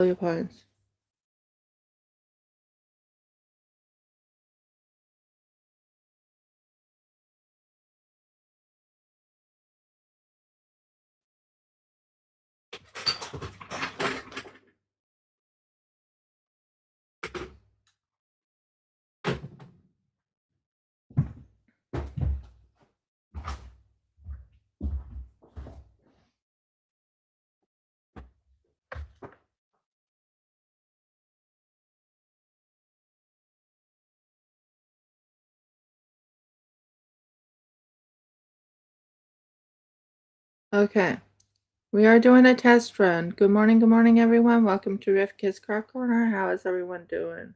Paleo Pines. Okay, we are doing a test run. Good morning, everyone. Welcome to Rivka's Car Corner. How is everyone doing?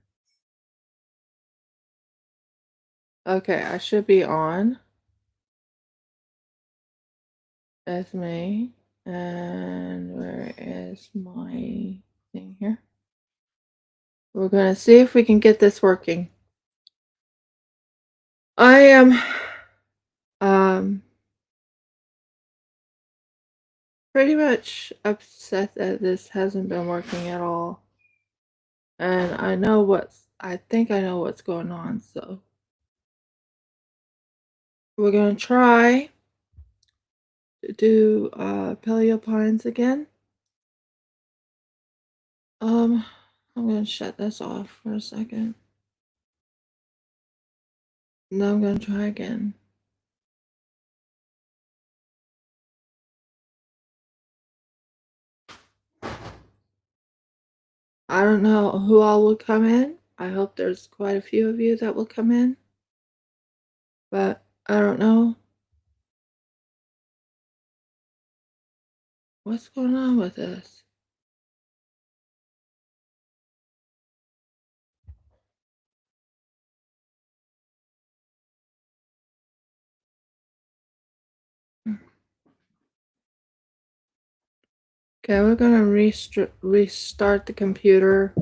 Okay, I should be on. That's me. And where is my thing here? We're gonna see if we can get this working. I am pretty much upset that this hasn't been working at all. And I think I know what's going on, so we're gonna try to do Paleo Pines again. I'm gonna shut this off for a second. Now I'm gonna try again. I don't know who all will come in. I hope there's quite a few of you that will come in. But I don't know what's going on with this. Okay, we're gonna restart the computer.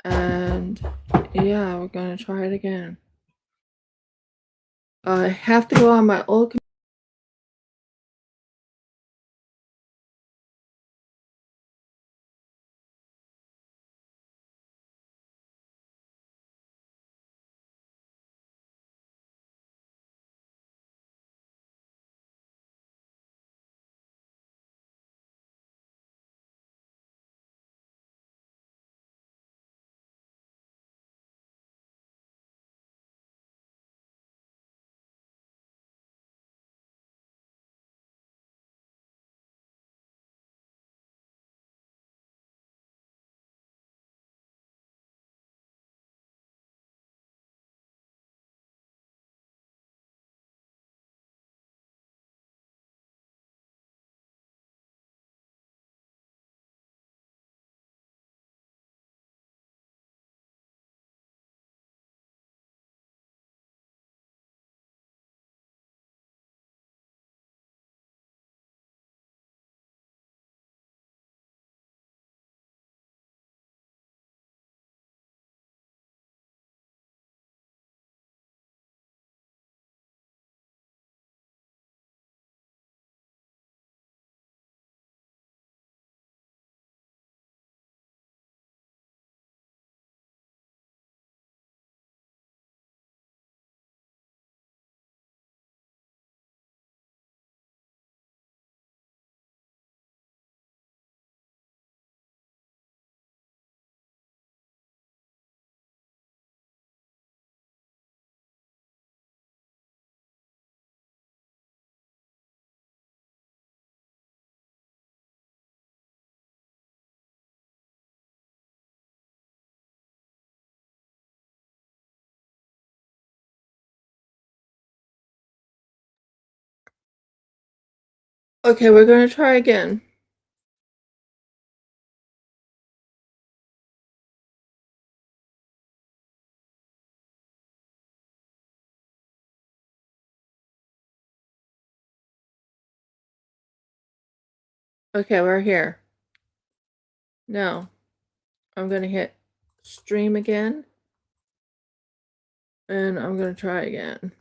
And yeah, we're gonna try it again. I have to go on my old computer. Okay, we're gonna try again. Okay, we're here. Now, I'm gonna hit stream again. And I'm gonna try again.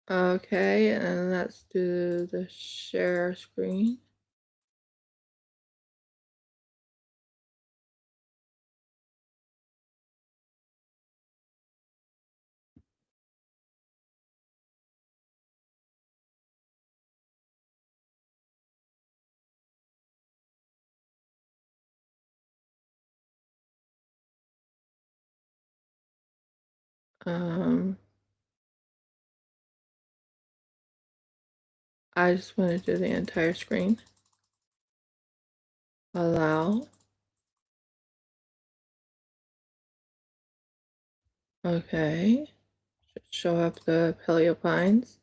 Okay, and let's do the share screen. Um, I just want to do the entire screen. Allow. Okay. Show up the Paleo Pines.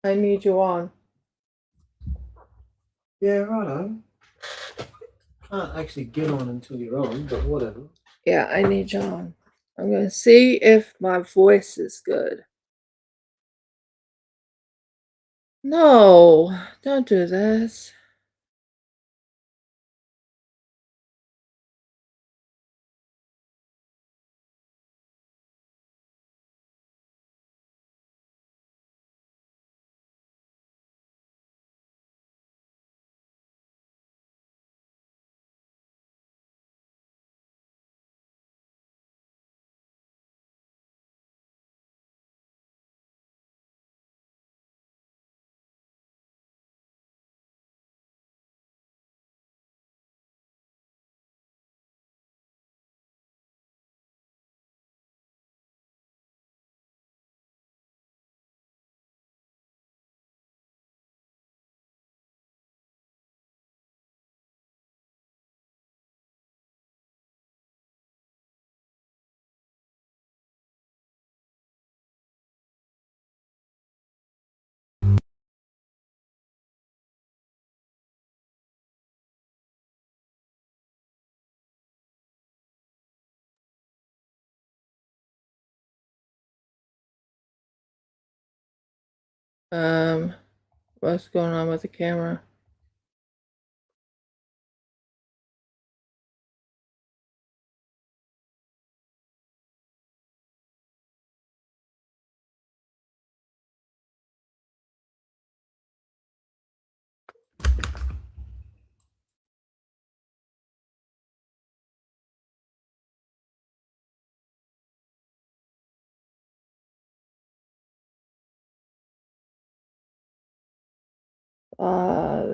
I need you on. Yeah, righto. Can't actually get on until you're on, but whatever. Yeah, I need you on. I'm going to see if my voice is good. No, don't do this. What's going on with the camera?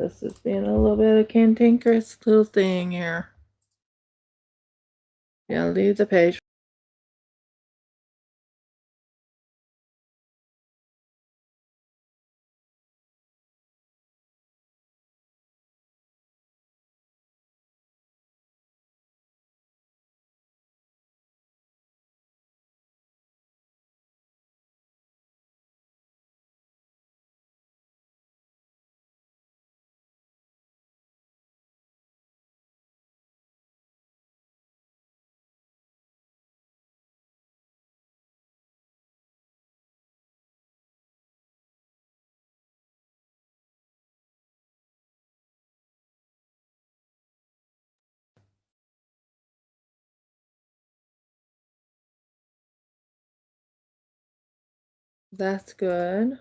This is being a little bit of cantankerous little thing here. Yeah, leave the page. That's good.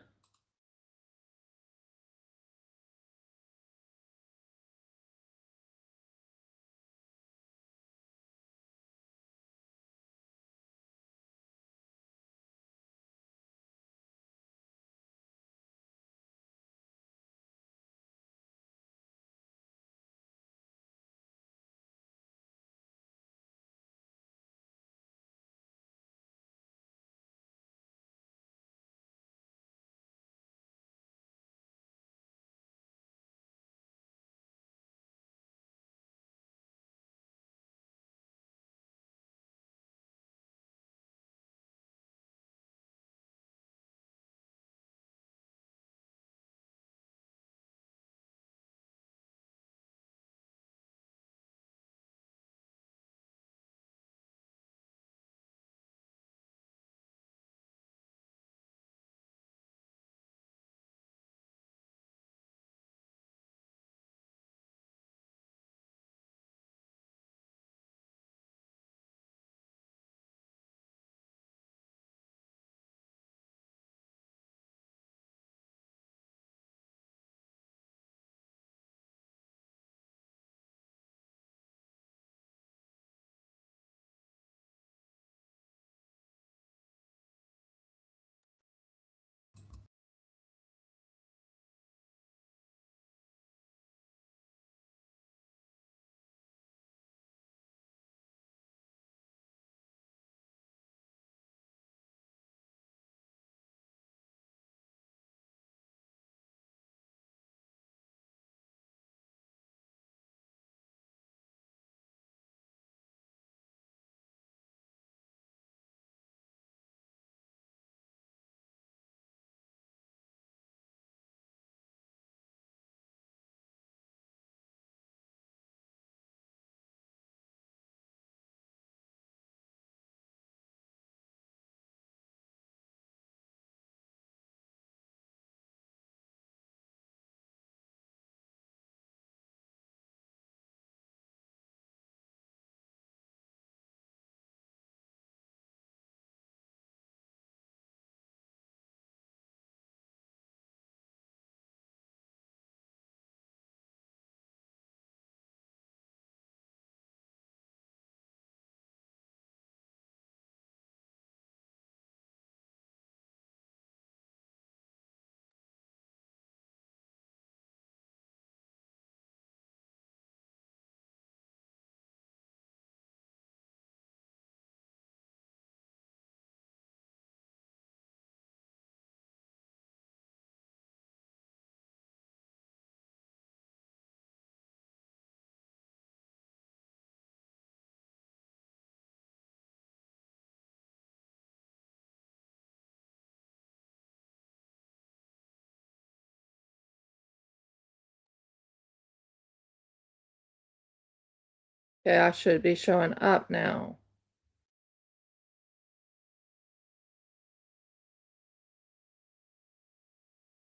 Okay, I should be showing up now.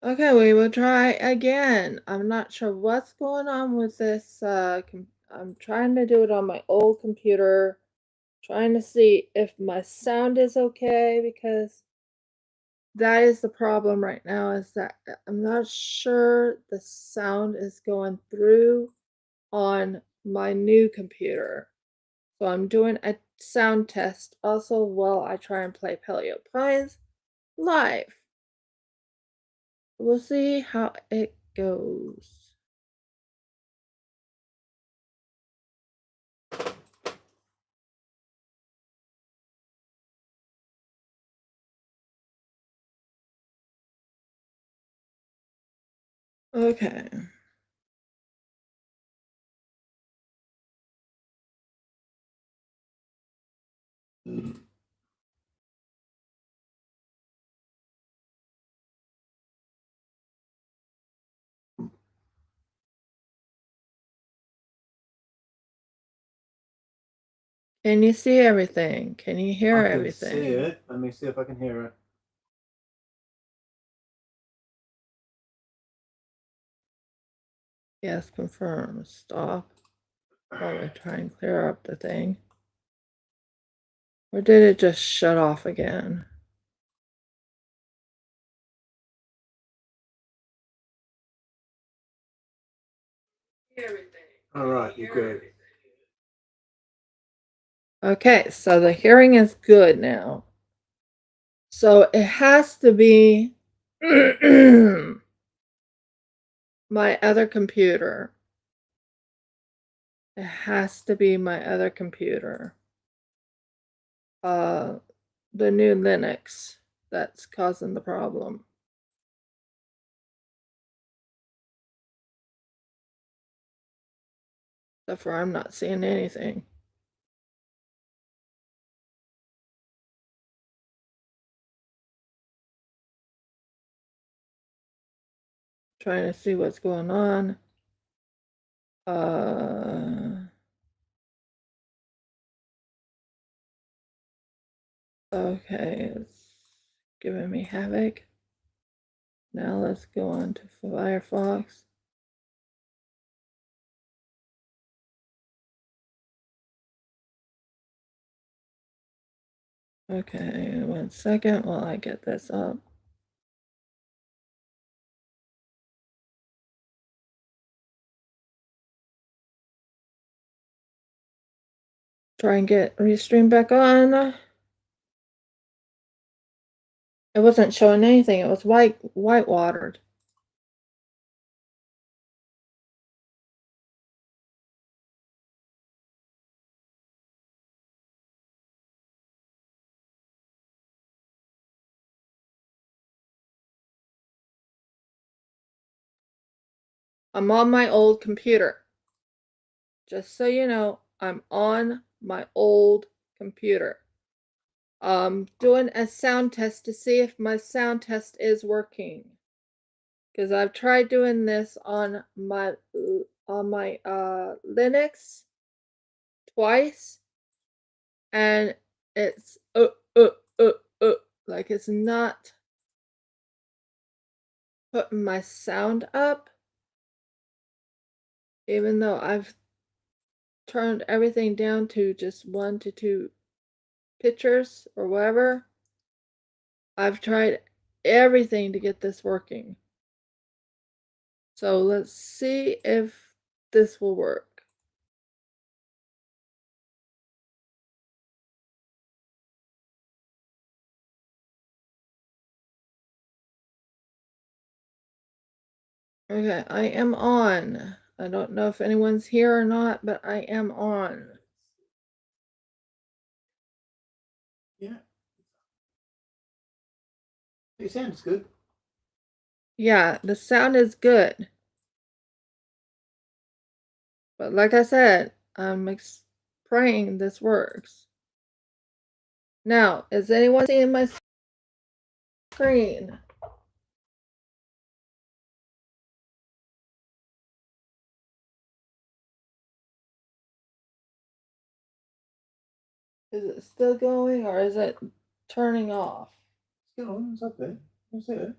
Okay, we will try again. I'm not sure what's going on with this. I'm trying to do it on my old computer, trying to see if my sound is okay because that is the problem right now is that I'm not sure the sound is going through on my new computer. So I'm doing a sound test also while I try and play Paleo Pines live. We'll see how it goes. Okay. Can you see everything? Can you hear I can everything? see it. Let me see if I can hear it. Yes, confirm. Stop while we try and clear up the thing. Or did it just shut off again? All right, you're good. Okay, so the hearing is good now. So it has to be my other computer. It has to be my other computer. The new Linux that's causing the problem. Therefore, I'm not seeing anything. Trying to see what's going on. Okay, it's giving me havoc. Now let's go on to Firefox. Okay, 1 second while I get this up. Try and get Restream back on. It wasn't showing anything. It was white watered. I'm on my old computer. Just so you know, I'm on my old computer. Doing a sound test to see if my sound test is working. Because I've tried doing this on my Linux twice, and it's like it's not putting my sound up, even though I've turned everything down to just 1 to 2 pictures or whatever. I've tried everything to get this working. So let's see if this will work. Okay, I am on. I don't know if anyone's here or not, but I am on. Yeah. It sounds good. Yeah, the sound is good. But like I said, I'm praying this works. Now, is anyone seeing my screen? Is it still going or is it turning off? It's going, it's up there. It's there.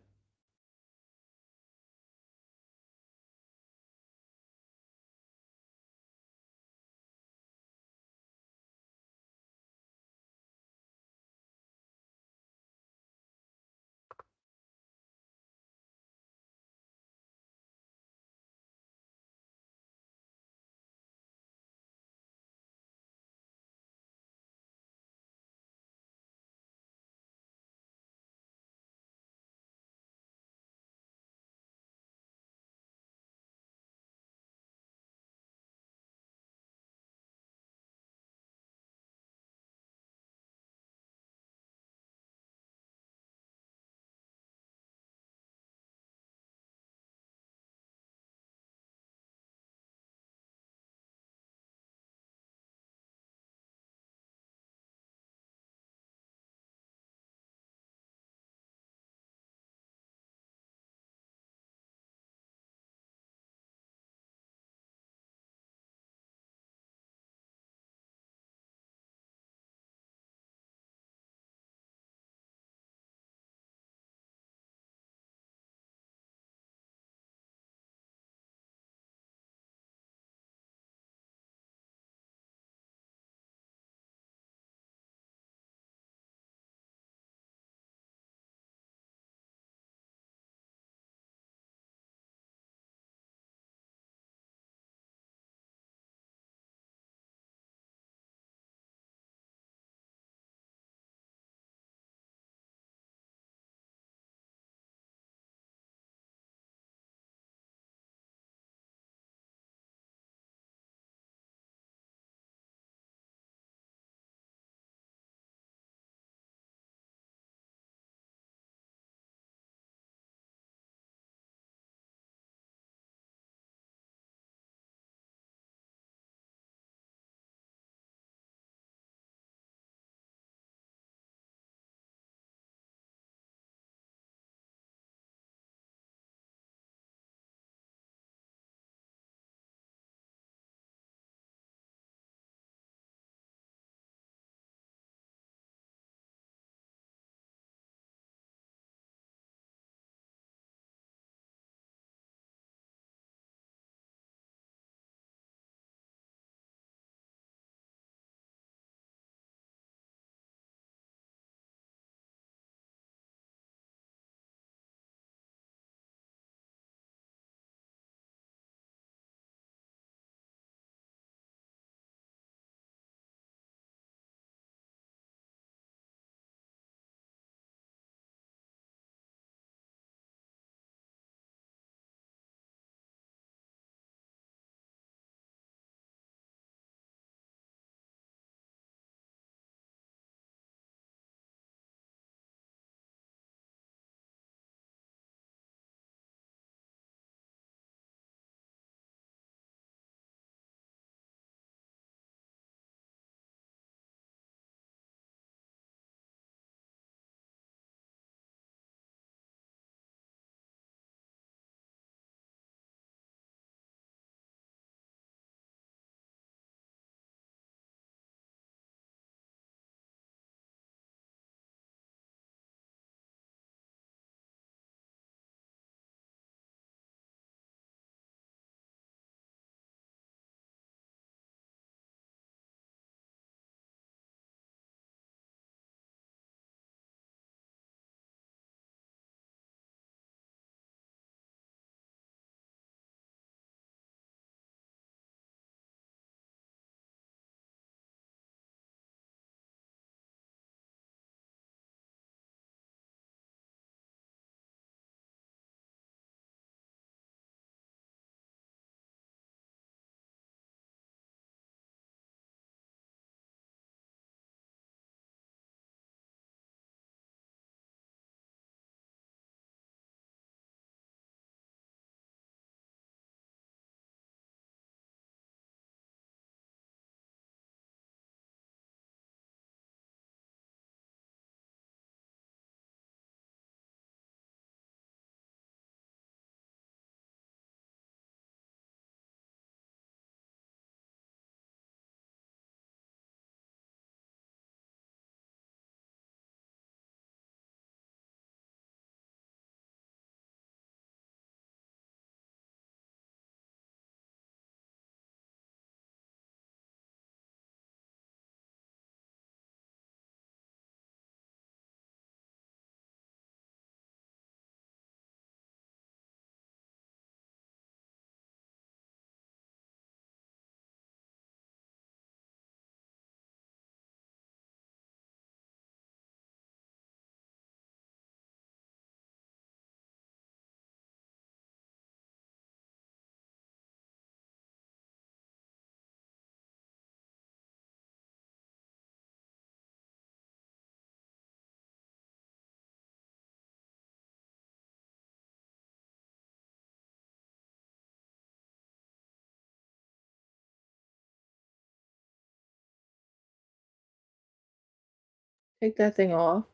Take that thing off.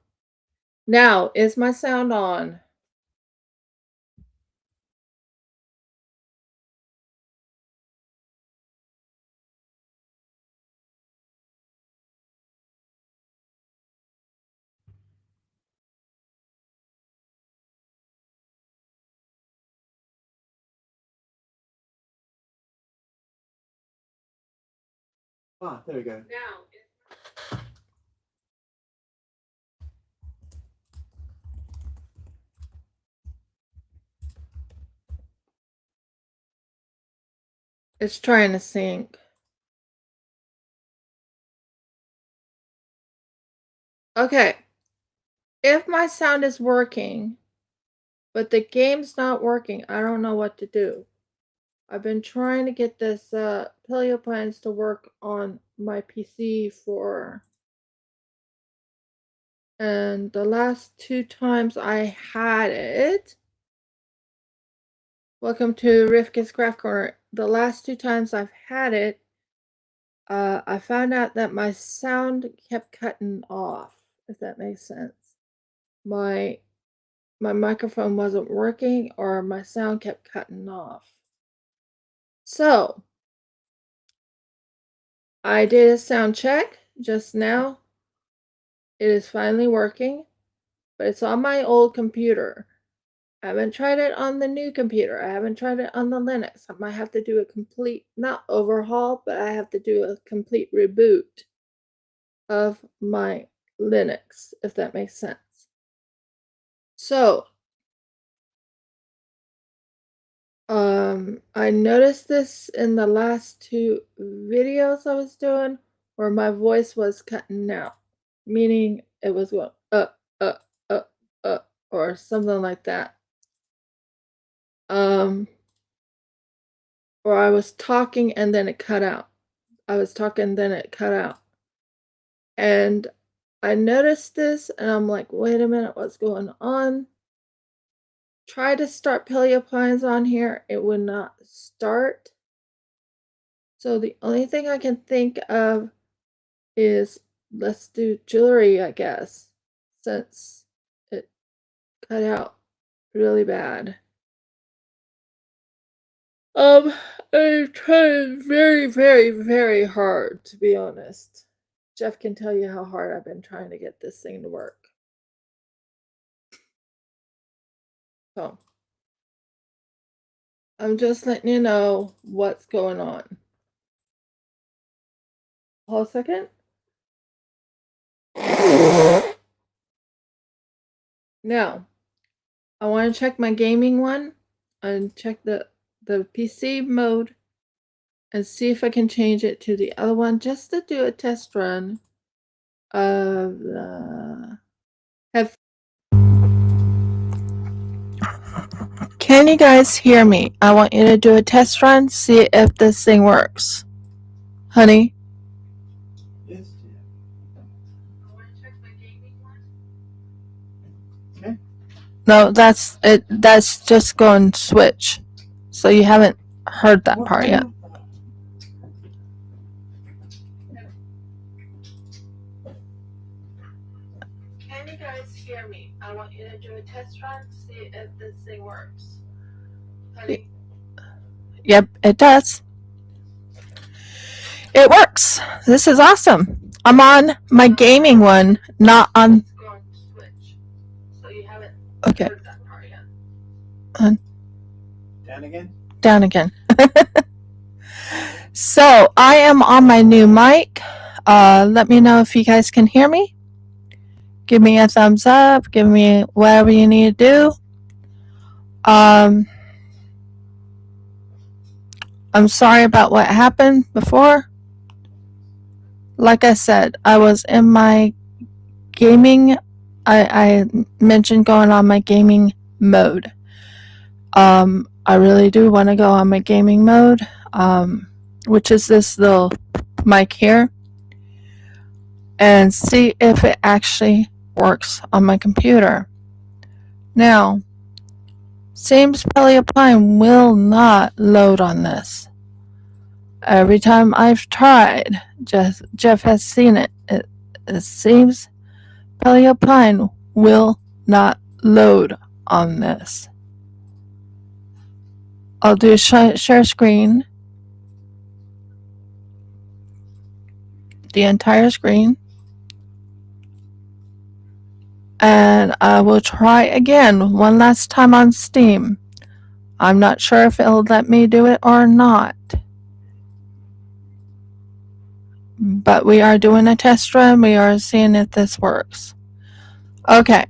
Now, is my sound on? Ah, there we go. Now, it's trying to sync. Okay. If my sound is working, but the game's not working, I don't know what to do. I've been trying to get this Paleo Pines to work on my PC and the last 2 times I had it. Welcome to Rivka's Craft Corner. The last 2 times I've had it, I found out that my sound kept cutting off, if that makes sense. My microphone wasn't working or my sound kept cutting off. So, I did a sound check just now. It is finally working, but it's on my old computer. I haven't tried it on the new computer. I haven't tried it on the Linux. I might have to do a complete, not overhaul, but I have to do a complete reboot of my Linux, if that makes sense. So, I noticed this in the last 2 videos I was doing where my voice was cutting out, meaning it was going uh, uh, or something like that. Or I was talking and then it cut out. I was talking, then it cut out. And I noticed this and I'm like, wait a minute, what's going on? Try to start Paleo Pines on here. It would not start. So the only thing I can think of is let's do jewelry, I guess, since it cut out really bad. I tried very, very, very hard, to be honest. Jeff can tell you how hard I've been trying to get this thing to work. So, I'm just letting you know what's going on. Hold a second. Now, I want to check my gaming one and check the PC mode and see if I can change it to the other one just to do a test run of the headphones. Can you guys hear me? I want you to do a test run, see if this thing works. Honey? Yes, dear. I want to check my gaming one. Okay. No, that's it. That's just going switch. So you haven't heard that part yet. Can you guys hear me? I want you to do a test run, see if this thing works. Honey? Yep, it does. It works. This is awesome. I'm on my gaming one, not on. Okay. Down again? Down again. So I am on my new mic. Let me know if you guys can hear me. Give me a thumbs up. Give me whatever you need to do. I'm sorry about what happened before. Like I said, I was in my gaming. I mentioned going on my gaming mode. I really do want to go on my gaming mode, which is this little mic here, and see if it actually works on my computer. Now, seems Paleo Pine will not load on this. Every time I've tried, Jeff has seen it. It seems Paleo Pine will not load on this. I'll do share screen, the entire screen, and I will try again one last time on Steam. I'm not sure if it'll let me do it or not, but we are doing a test run. We are seeing if this works. Okay,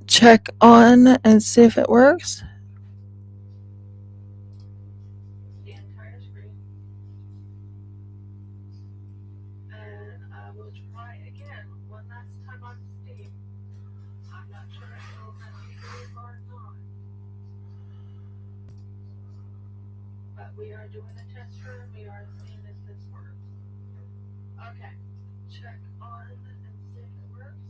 check on and see if it works. The entire screen. And I will try again one last time on Steam. I'm not sure if it'll let me do it or not, but we are doing a test run. We are seeing if this works. Okay, check on and see if it works.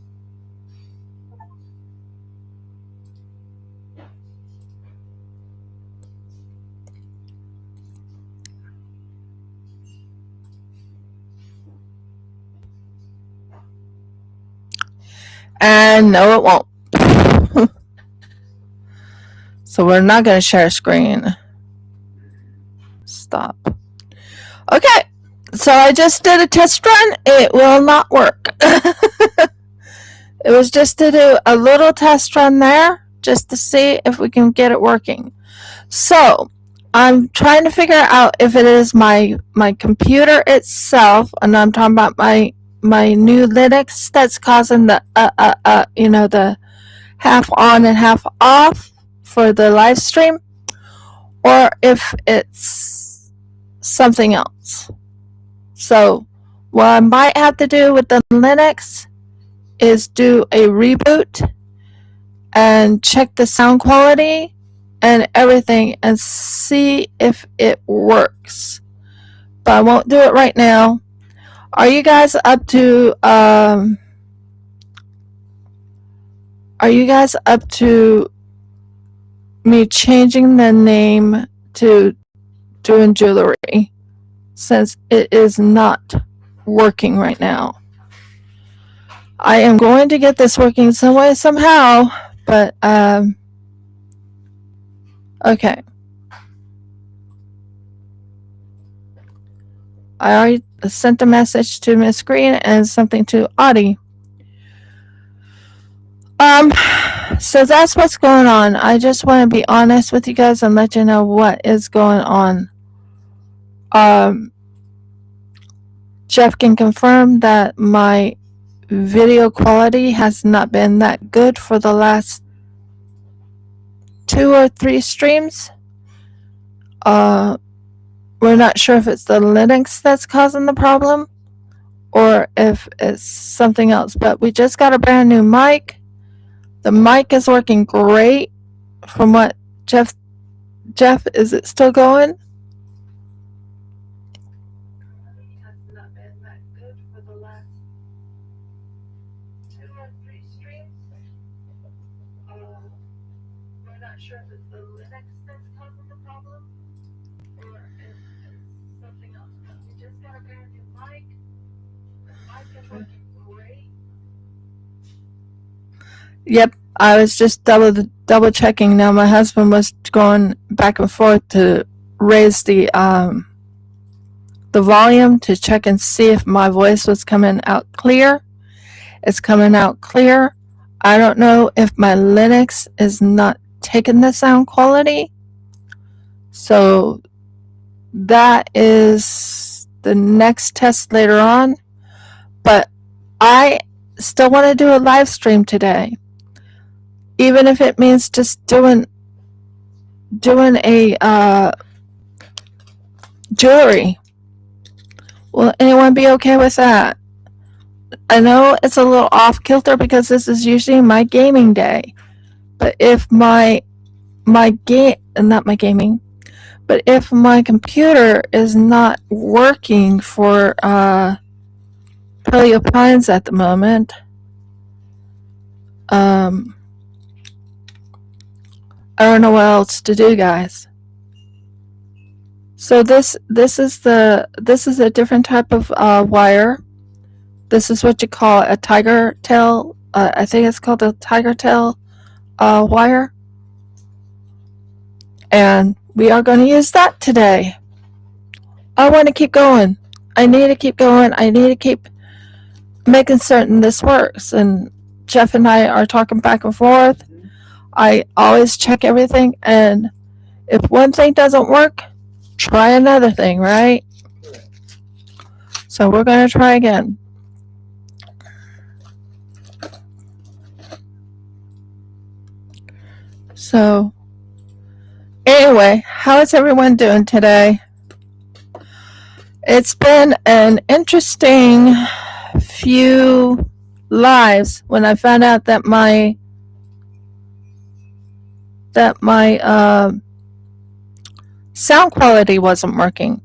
And no, it won't. So we're not going to share screen. Stop. Okay, so I just did a test run. It will not work. It was just to do a little test run there, just to see if we can get it working. So I'm trying to figure out if it is my computer itself, and I'm talking about my new Linux that's causing the the half on and half off for the live stream, or if it's something else. So what I might have to do with the Linux is do a reboot and check the sound quality and everything and see if it works. But I won't do it right now. Are you guys up to me changing the name to doing jewelry, since it is not working right now? I am going to get this working some way, somehow, but okay. I already sent a message to Miss Green and something to Audie. So that's what's going on. I just want to be honest with you guys and let you know what is going on. Jeff can confirm that my video quality has not been that good for the last 2 or 3 streams. We're not sure if it's the Linux that's causing the problem or if it's something else, but we just got a brand new mic. The mic is working great. From what Jeff, is it still going? It has not been that good for the last 2 or 3 streams. We're not sure if it's the Linux that's causing the problem or if it's something else. But we just got a brand new mic. The mic is working great. Yep, I was just double checking. Now my husband was going back and forth to raise the volume to check and see if my voice was coming out clear. It's coming out clear. I don't know if my Linux is not taking the sound quality. So that is the next test later on. But I still want to do a live stream today. Even if it means just doing a jewelry. Will anyone be okay with that? I know it's a little off kilter because this is usually my gaming day. But if if my computer is not working for Paleo Pines at the moment, I don't know what else to do, guys. So this is a different type of wire. This is what you call a tiger tail I think it's called a tiger tail wire. And we are going to use that today. I want to keep going. I need to keep going. I need to keep making certain this works. And Jeff and I are talking back and forth. I always check everything. And if one thing doesn't work, try another thing, right? So we're going to try again. So anyway, how is everyone doing today? It's been an interesting few lives when I found out that my sound quality wasn't working.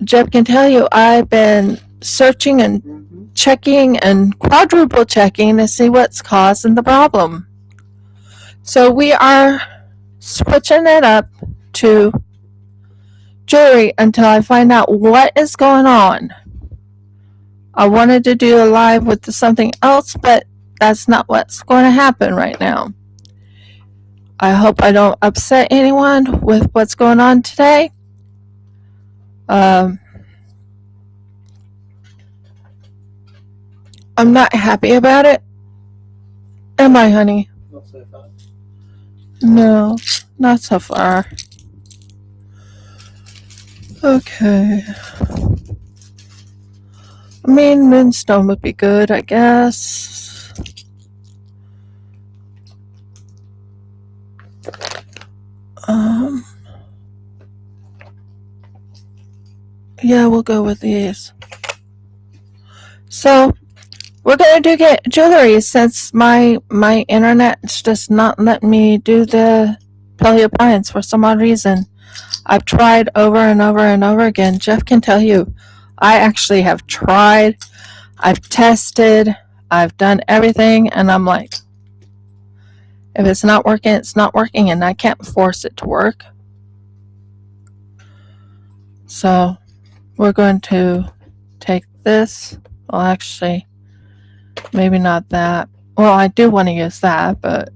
Jeff can tell you I've been searching and checking and quadruple checking to see what's causing the problem. So we are switching it up to jewelry until I find out what is going on. I wanted to do a live with something else, but that's not what's going to happen right now. I hope I don't upset anyone with what's going on today. I'm not happy about it. Am I, honey? Not so far. No, not so far. Okay. I mean, moonstone would be good, I guess. Yeah, we'll go with these. So, we're going to do jewelry since my internet's just not letting me do the Paleo Pines for some odd reason. I've tried over and over and over again. Jeff can tell you, I actually have tried. I've tested. I've done everything, and I'm like, if it's not working, it's not working, and I can't force it to work. So, we're going to take this. Well, actually, maybe not that. Well, I do want to use that, but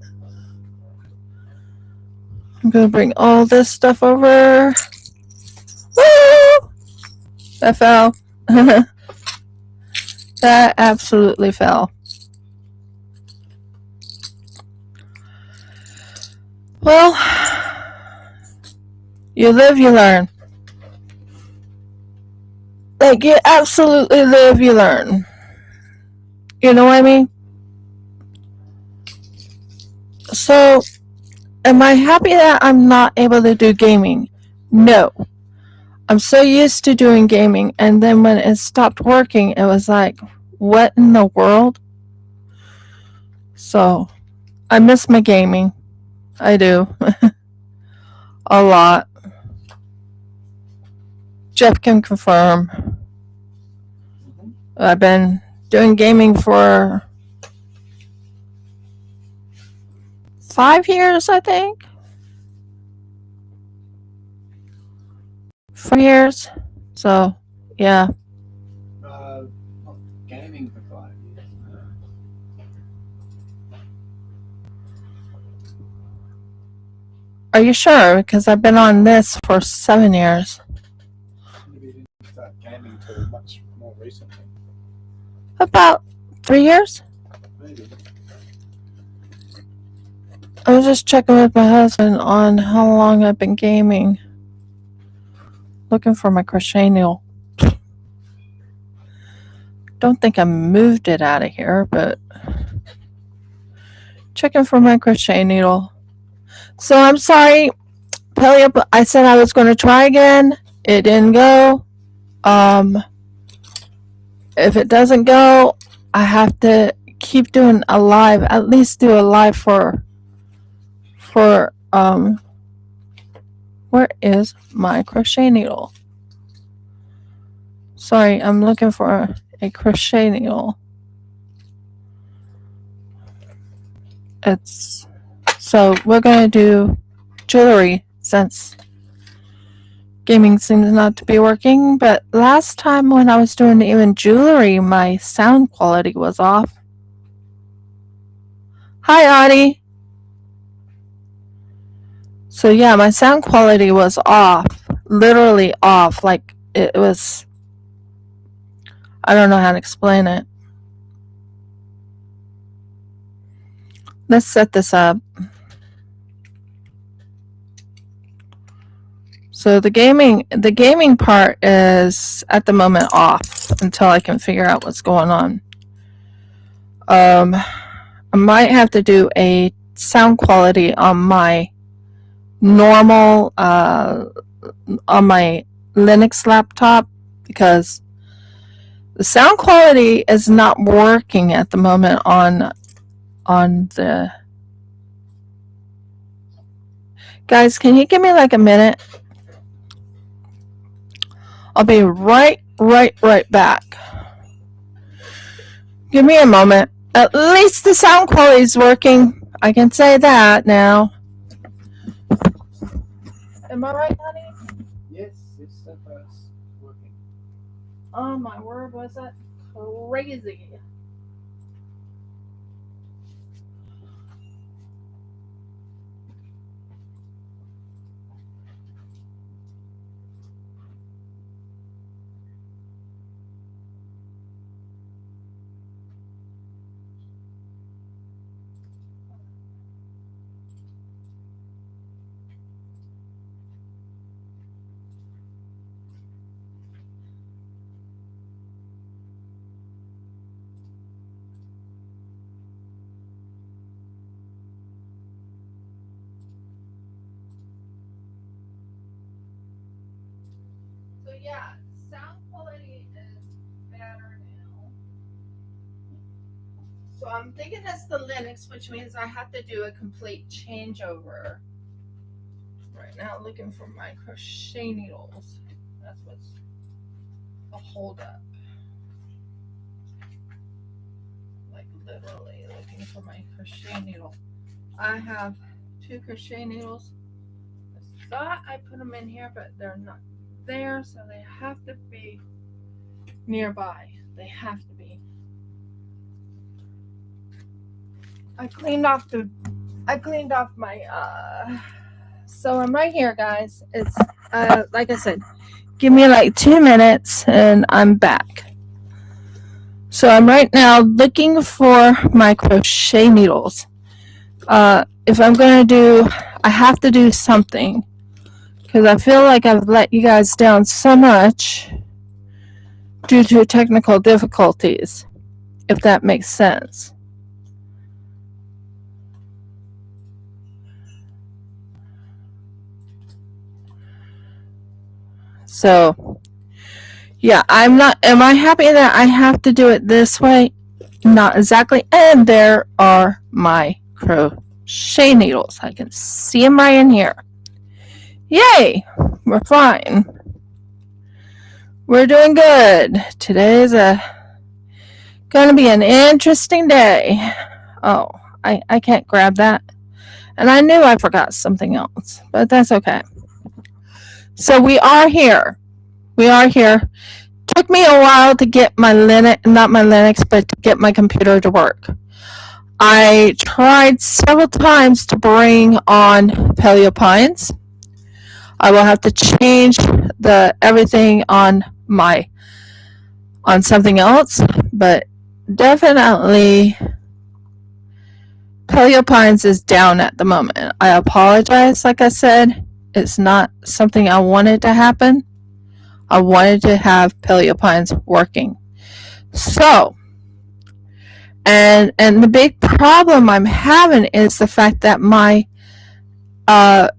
I'm going to bring all this stuff over. Woo! That fell. That absolutely fell. Well, you live, you learn. Like, you absolutely live, you learn. You know what I mean? So, am I happy that I'm not able to do gaming? No. I'm so used to doing gaming, and then when it stopped working, it was like, what in the world? So, I miss my gaming. I do. A lot. Jeff can confirm. I've been doing gaming for 5 years, I think. 4 years. So, yeah. Not gaming for 5 years. Are you sure? Because I've been on this for 7 years. Maybe you didn't start gaming until much more recently. About 3 years? Maybe. I was just checking with my husband on how long I've been gaming. Looking for my crochet needle. Don't think I moved it out of here, but checking for my crochet needle. So I'm sorry, Paleo, but I said I was going to try again. It didn't go. If it doesn't go, I have to keep doing a live. At least do a live for where is my crochet needle? Sorry, I'm looking for a crochet needle. So we're going to do jewelry since gaming seems not to be working, but last time when I was doing even jewelry, my sound quality was off. Hi, Audie. So yeah, my sound quality was off. Literally off. Like it was, I don't know how to explain it. Let's set this up. So the gaming part is at the moment off until I can figure out what's going on. I might have to do a sound quality on my normal on my Linux laptop because the sound quality is not working at the moment on the. Guys, can you give me like a minute? I'll be right back. Give me a moment. At least the sound quality is working. I can say that now. Am I right, honey? Yes, it's working. Oh my word, was that crazy? So yeah, sound quality is better now. So I'm thinking that's the Linux, which means I have to do a complete changeover. Right now, looking for my crochet needles. That's what's a hold up. Like literally looking for my crochet needle. I have 2 crochet needles. I thought I put them in here, but they're not there, so they have to be nearby. They have to be. I cleaned off my so I'm right here, guys. It's like I said, give me like 2 minutes and I'm back. So I'm right now looking for my crochet needles. If I'm gonna I have to do something because I feel like I've let you guys down so much due to technical difficulties, if that makes sense. So, yeah, am I happy that I have to do it this way? Not exactly. And there are my crochet needles. I can see them right in here. Yay! We're fine. We're doing good. Today's gonna be an interesting day. Oh, I can't grab that. And I knew I forgot something else, but that's okay. So we are here. Took me a while to get my not my Linux, but to get my computer to work. I tried several times to bring on Paleo Pines. I will have to change everything on something else, but definitely Paleo Pines is down at the moment. I apologize, like I said. It's not something I wanted to happen. I wanted to have Paleo Pines working. So, and the big problem I'm having is the fact that my Paleo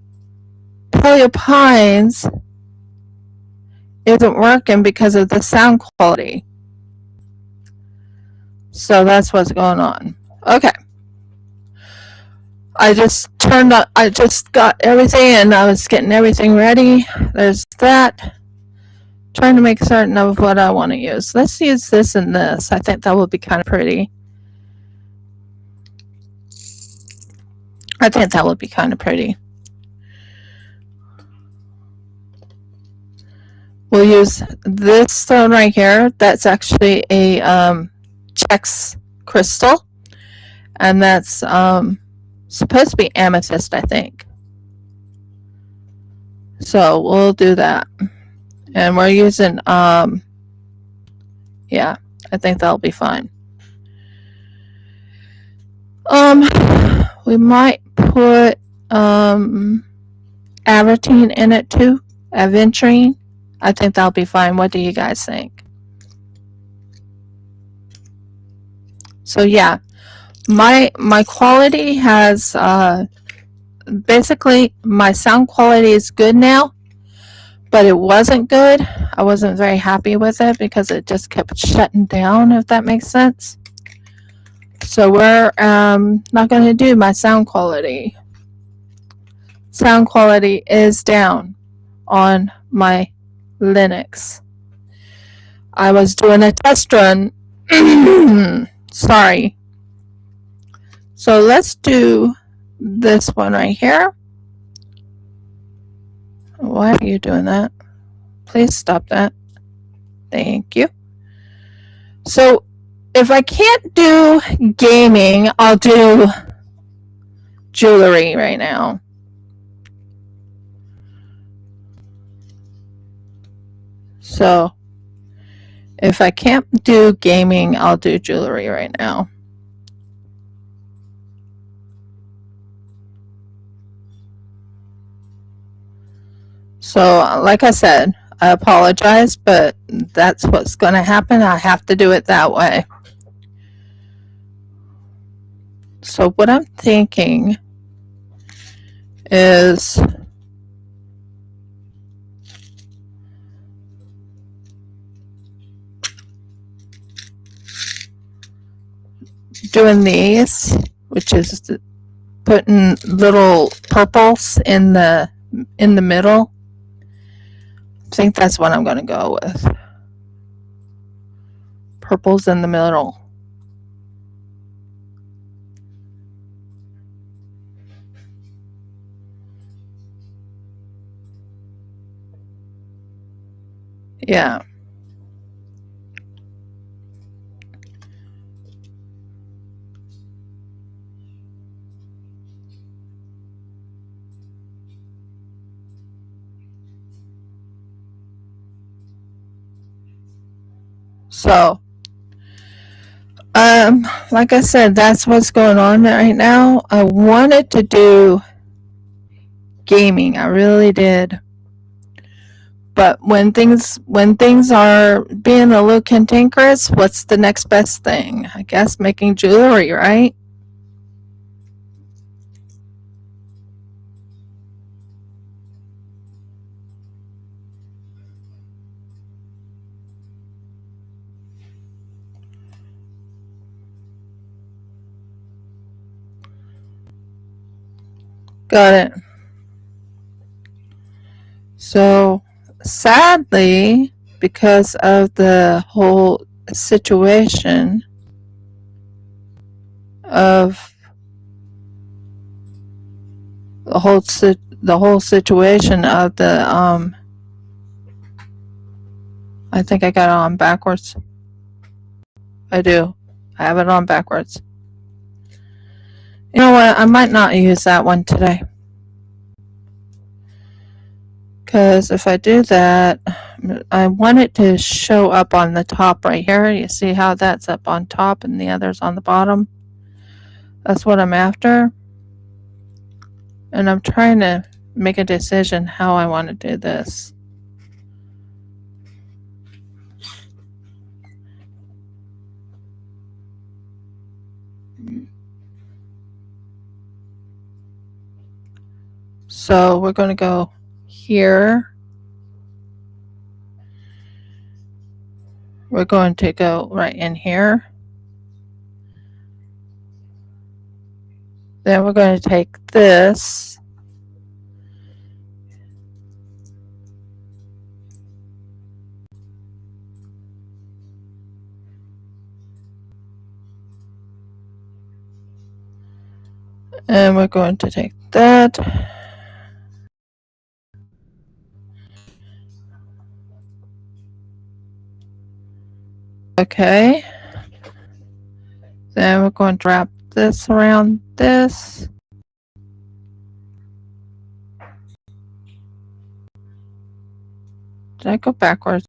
Pines isn't working because of the sound quality. So that's what's going on. Okay. I just got everything and I was getting everything ready. There's that. Trying to make certain of what I want to use. Let's use this and this. I think that would be kind of pretty. We'll use this stone right here. That's actually a Chex crystal. and that's supposed to be amethyst, I think. So we'll do that, and we're using yeah, I think that'll be fine. We might put aventurine in it too. Aventurine. I think that'll be fine. What do you guys think? So yeah, my quality has basically my sound quality is good now, but it wasn't good. I wasn't very happy with it because it just kept shutting down, if that makes sense. So we're not going to do my sound quality. Sound quality is down on my Linux. I was doing a test run. Sorry. So let's do this one right here. Why are you doing that? Please stop that. Thank you. So if I can't do gaming, I'll do jewelry right now. So if I can't do gaming, I'll do jewelry right now. So like I said, I apologize, but that's what's going to happen. I have to do it that way. So what I'm thinking is doing these, which is putting little purples in the middle. I think that's what I'm going to go with. Purples in the middle. Yeah. So, like I said, that's what's going on right now. I wanted to do gaming. I really did. But when things are being a little cantankerous, what's the next best thing? I guess making jewelry, right? Got it. So, sadly, because of the whole situation of the whole situation of the I think I got it on backwards. I do. I have it on backwards. You know what? I might not use that one today. Because if I do that, I want it to show up on the top right here. You see how that's up on top and the other's on the bottom? That's what I'm after. And I'm trying to make a decision how I want to do this. So we're going to go here. We're going to go right in here. Then we're going to take this. And we're going to take that. Okay. Then we're going to wrap this around this. Did I go backwards?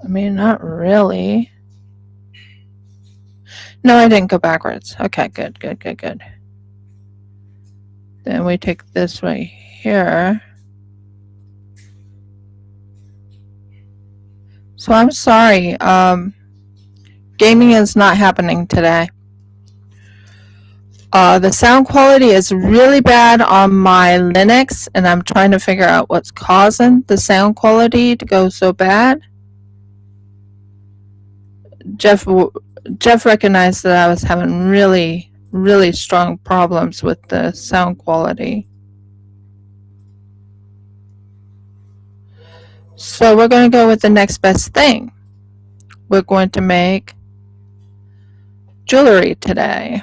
I mean, not really. No, I didn't go backwards. Okay, good. Then we take this right here. So I'm sorry. Gaming is not happening today. The sound quality is really bad on my Linux, and I'm trying to figure out what's causing the sound quality to go so bad. Jeff recognized that I was having really strong problems with the sound quality. So we're going to go with the next best thing. We're going to make jewelry today.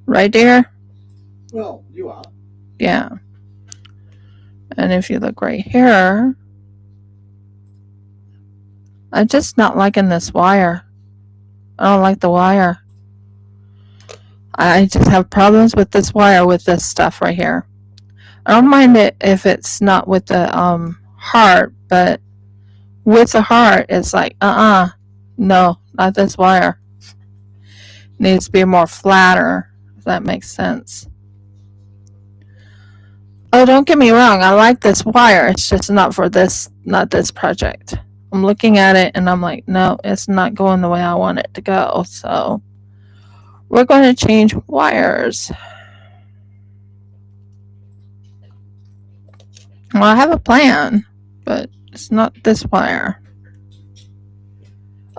Right, dear? Well, you are. Yeah. And if you look right here, I'm just not liking this wire. I don't like the wire. I just have problems with this wire with this stuff right here. I don't mind it if it's not with the heart, but with the heart, it's like, no, not this wire. It needs to be more flatter, if that makes sense. Oh, don't get me wrong, I like this wire. It's just not for this, not this project. I'm looking at it and I'm like, no, it's not going the way I want it to go. So we're going to change wires. Well, I have a plan, but it's not this wire.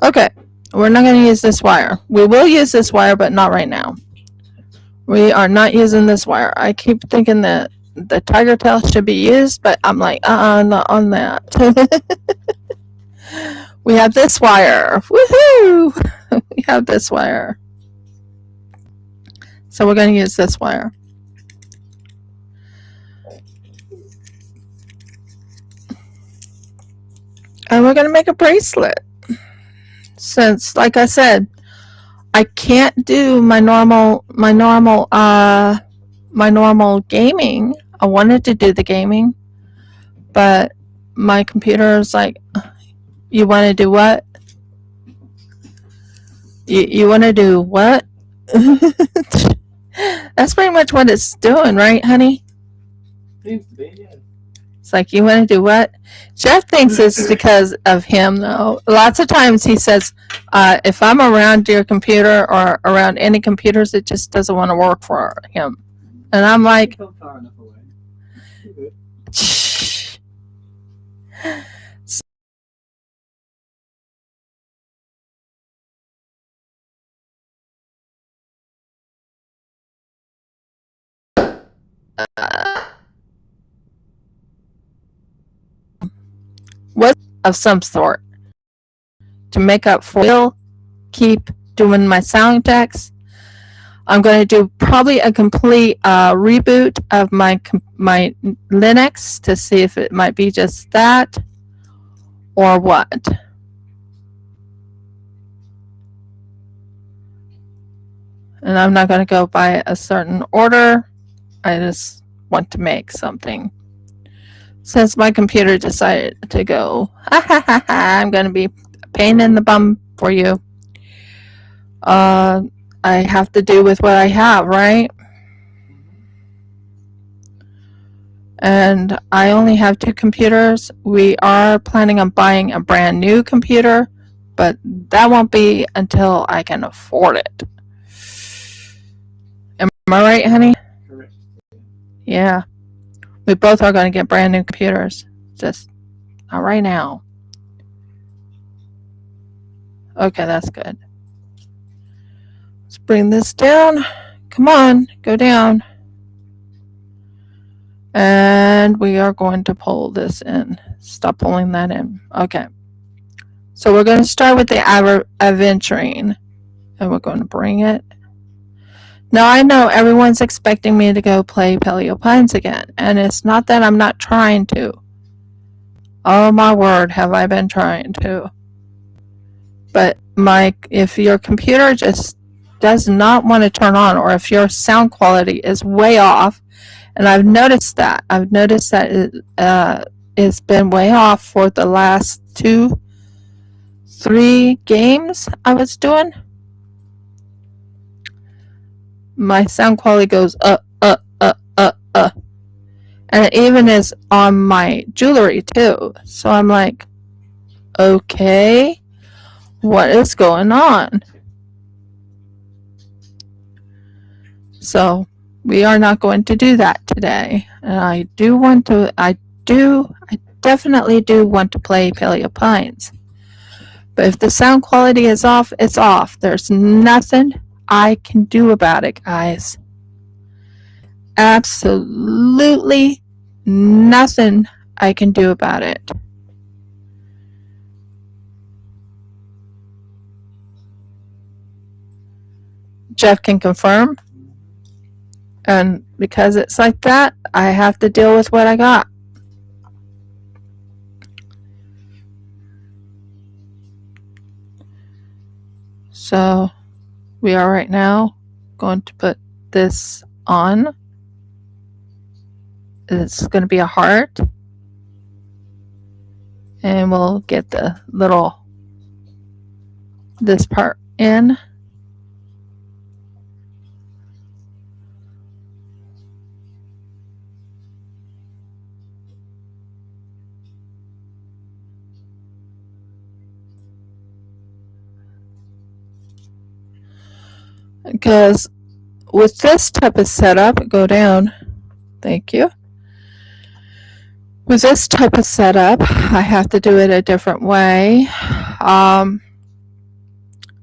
Okay, we're not going to use this wire. We will use this wire, but not right now. We are not using this wire. I keep thinking that the tiger tail should be used, but I'm like, not on that. We have this wire. Woohoo! We have this wire. So we're going to use this wire. And we're going to make a bracelet. Since, like I said, I can't do my normal gaming. I wanted to do the gaming, but my computer is like, you want to do what? You want to do what? That's pretty much what it's doing, right, honey? Seems to be, yeah. It's like, you want to do what? Jeff thinks it's because of him, though. Lots of times he says, if I'm around your computer or around any computers, it just doesn't want to work for him. And I'm like, Come far enough away. You're good. What of some sort to make up for. We'll keep doing my sound checks. I'm going to do probably a complete reboot of my Linux to see if it might be just that or what. And I'm not going to go by a certain order. I just want to make something. Since my computer decided to go, I'm going to be a pain in the bum for you. I have to do with what I have, right? And I only have 2 computers. We are planning on buying a brand new computer, but that won't be until I can afford it. Am I right, honey? Correct. Yeah. We both are going to get brand new computers. Just not right now. Okay, that's good. Let's bring this down. Come on, go down. And we are going to pull this in. Stop pulling that in. Okay. So we're going to start with the aventurine. And we're going to bring it. Now I know everyone's expecting me to go play Paleo Pines again. And it's not that I'm not trying to. Oh my word, have I been trying to. But if your computer just does not want to turn on, or if your sound quality is way off, and I've noticed that it's been way off for the last 2-3 games I was doing. My sound quality goes up. And it even is on my jewelry too. So I'm like, okay, what is going on? So we are not going to do that today. And I definitely do want to play Paleo Pines. But if the sound quality is off, it's off. There's nothing I can do about it, guys. Absolutely nothing I can do about it. Jeff can confirm. And because it's like that, I have to deal with what I got. So we are right now going to put this on. It's going to be a heart. And we'll get this part in. Because with this type of setup, go down. Thank you. With this type of setup, I have to do it a different way.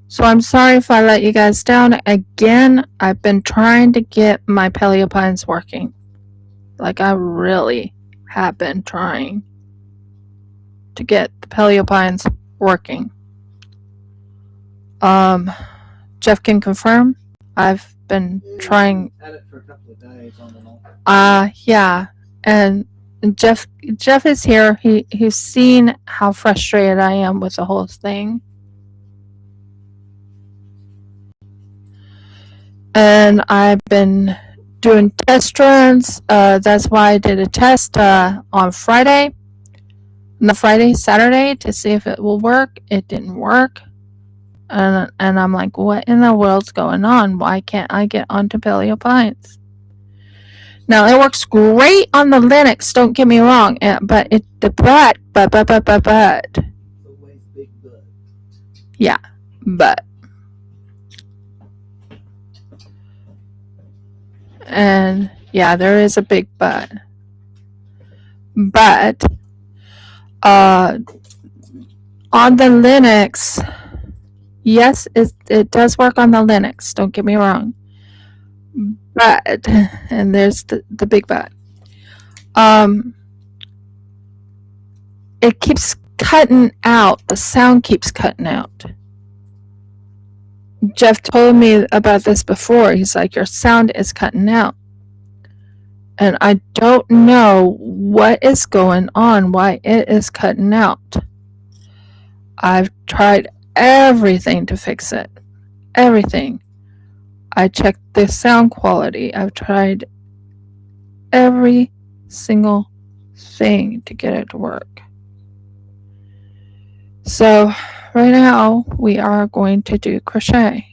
So I'm sorry if I let you guys down. Again, I've been trying to get my Paleo Pines working. Like, I really have been trying to get the Paleo Pines working. Jeff can confirm. I've been trying. Had it for a couple of days on and off. Yeah. And Jeff is here. He's seen how frustrated I am with the whole thing. And I've been doing test runs. That's why I did a test on Friday. Not Friday, Saturday, to see if it will work. It didn't work. And I'm like, what in the world's going on? Why can't I get onto Paleo Pines? Now, it works great on the Linux, don't get me wrong, but the but. Always big but. Yeah, but. And yeah, there is a big but. But on the Linux, yes, it does work on the Linux, don't get me wrong. But, and there's the big but. It keeps cutting out. The sound keeps cutting out. Jeff told me about this before. He's like, your sound is cutting out. And I don't know what is going on, why it is cutting out. I've tried everything to fix it. Everything. I checked the sound quality. I've tried every single thing to get it to work. So right now we are going to do crochet.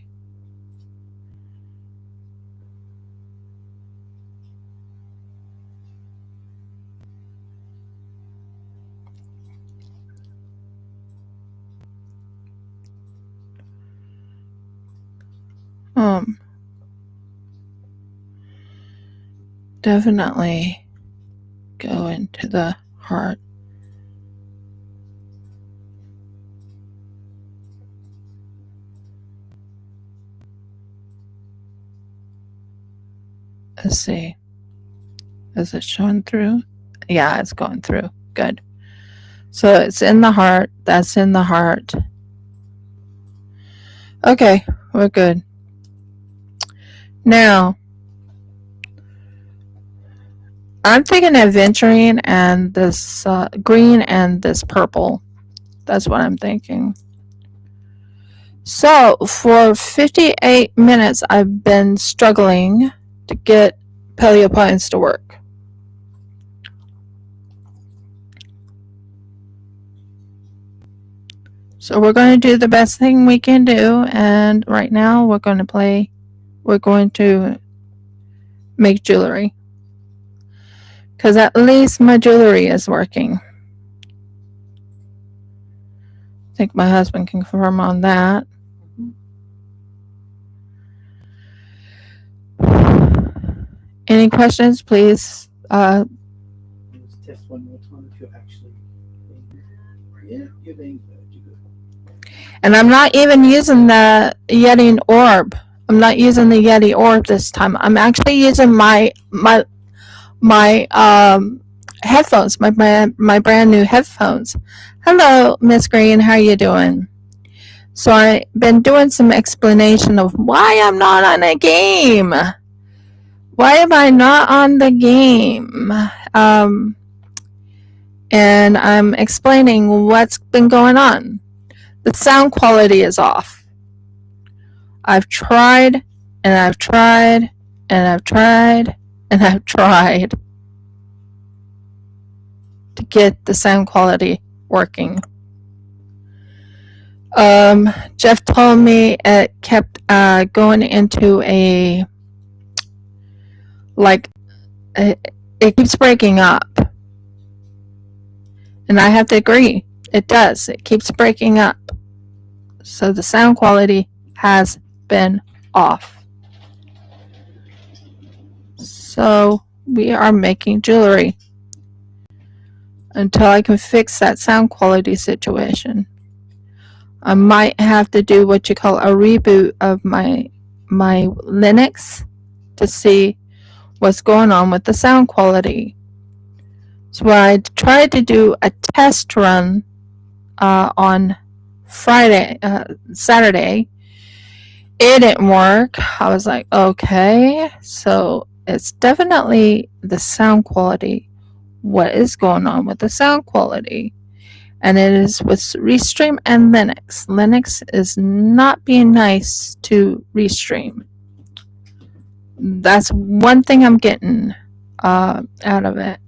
Definitely go into the heart. Let's see. Is it showing through? Yeah, it's going through. Good. So it's in the heart. That's in the heart. Okay, we're good. Now, I'm thinking aventurine and this green and this purple. That's what I'm thinking. So for 58 minutes, I've been struggling to get Paleo Pines to work. So we're going to do the best thing we can do, and right now we're going to make jewelry. Because at least my jewelry is working. I think my husband can confirm on that. Any questions, please? Let's test one more time if you're actually you're being good. You're good. And I'm not even using the Yeti orb. I'm not using the Yeti orb this time. I'm actually using my headphones, my brand new headphones. Hello, Miss Green. How you doing? So I've been doing some explanation of why I'm not on a game. Why am I not on the game? And I'm explaining what's been going on. The sound quality is off. I've tried, and I've tried, and I've tried, and I've tried to get the sound quality working. Jeff told me it kept going into a, like, it keeps breaking up. And I have to agree, it does. It keeps breaking up. So the sound quality has been off. So we are making jewelry until I can fix that sound quality situation. I might have to do what you call a reboot of my Linux to see what's going on with the sound quality. So I tried to do a test run on Saturday. It didn't work. I was like, okay, so it's definitely the sound quality. What is going on with the sound quality? And it is with Restream and Linux. Linux is not being nice to Restream. That's one thing I'm getting out of it.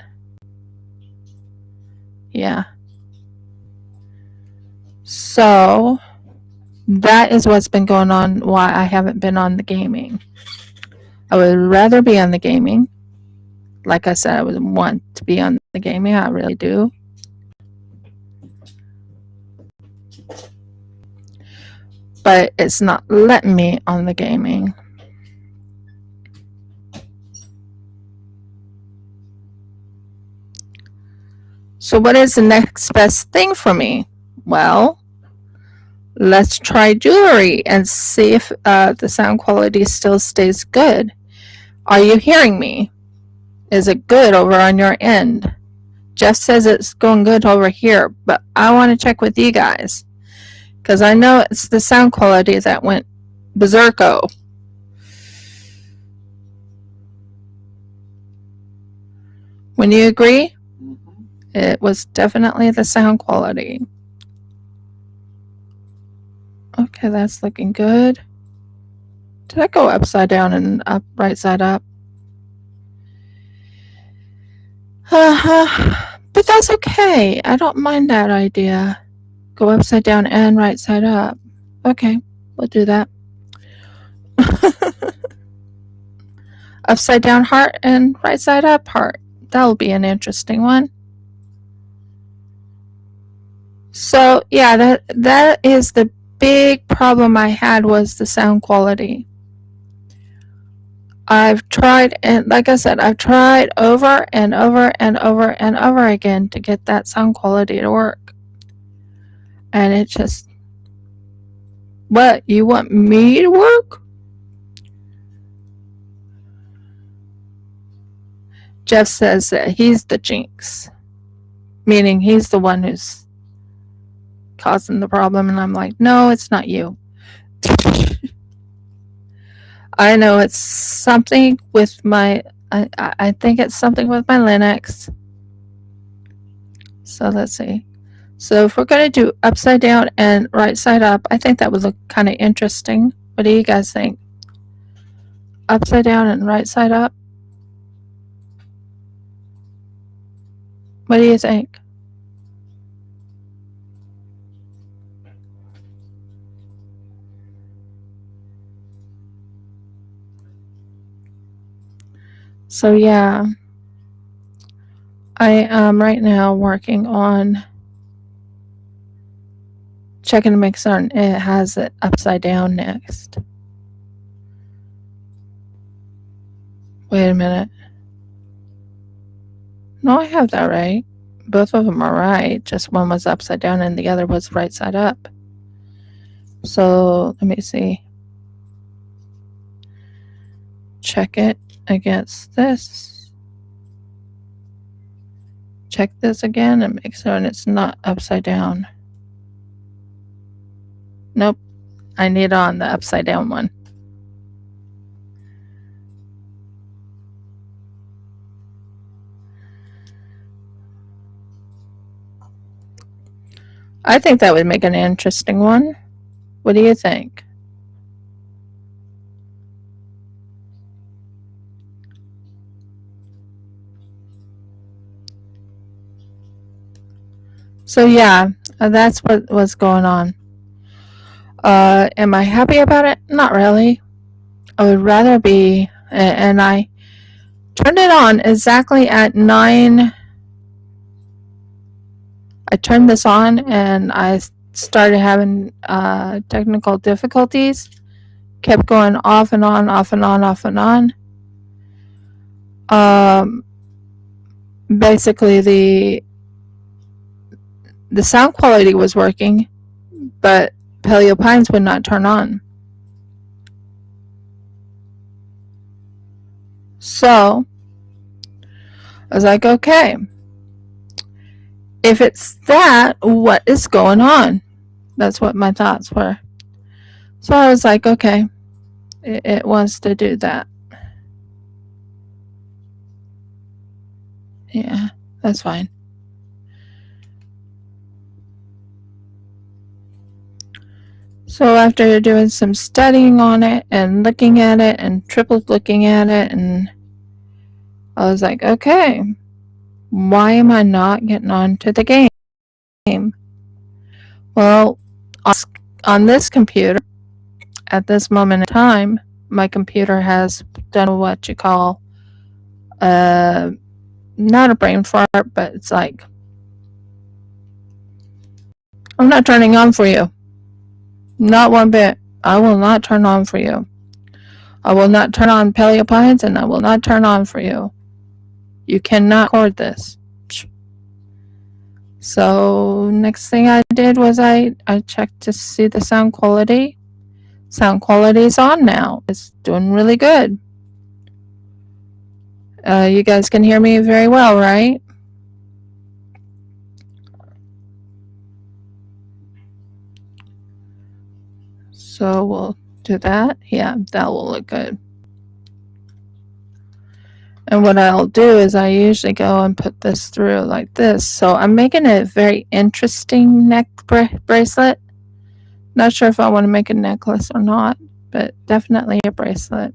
Yeah. So that is what's been going on, why I haven't been on the gaming. I would rather be on the gaming. Like I said, I would want to be on the gaming. I really do. But it's not letting me on the gaming. So what is the next best thing for me? Well, let's try jewelry and see if the sound quality still stays good. Are you hearing me? Is it good over on your end? Jeff says it's going good over here, but I want to check with you guys. Because I know it's the sound quality that went berserko. When you agree? It was definitely the sound quality. Okay, that's looking good. Did I go upside down and up, right side up? But that's okay. I don't mind that idea. Go upside down and right side up. Okay, we'll do that. Upside down heart and right side up heart. That'll be an interesting one. So yeah, that is the big problem I had, was the sound quality. I've tried, and like I said, I've tried over and over and over and over again to get that sound quality to work. And it just, what, you want me to work? Jeff says that he's the jinx, meaning he's the one who's causing the problem. And I'm like, no, it's not you. I know it's something with my, I think it's something with my Linux. So let's see. So if we're going to do upside down and right side up, I think that would look kind of interesting. What do you guys think? Upside down and right side up? What do you think? So yeah, I am right now working on checking to make certain it has it upside down next. Wait a minute. No, I have that right. Both of them are right. Just one was upside down and the other was right side up. So let me see. Check it against this. Check this again and make sure it's not upside down. Nope. I need on the upside down one. I think that would make an interesting one. What do you think? So yeah, that's what was going on. Am I happy about it? Not really. I would rather be, and I turned it on exactly at 9. I turned this on and I started having technical difficulties. Kept going off and on, off and on, off and on. Basically the sound quality was working, but Paleo Pines would not turn on. So I was like, okay, if it's that, what is going on? That's what my thoughts were. So I was like, okay, it wants to do that. Yeah, that's fine. So after doing some studying on it and looking at it and triple looking at it, and I was like, okay, why am I not getting on to the game? Well, on this computer, at this moment in time, my computer has done what you call not a brain fart, but it's like, I'm not turning on for you. Not one bit. I will not turn on for you. I will not turn on Paleo Pines, and I will not turn on for you. You cannot record this. So next thing I did was I checked to see the sound quality. Sound quality is on now. It's doing really good. You guys can hear me very well, right? So we'll do that. Yeah, that will look good. And what I'll do is I usually go and put this through like this. So I'm making a very interesting neck bracelet. Not sure if I want to make a necklace or not, but definitely a bracelet.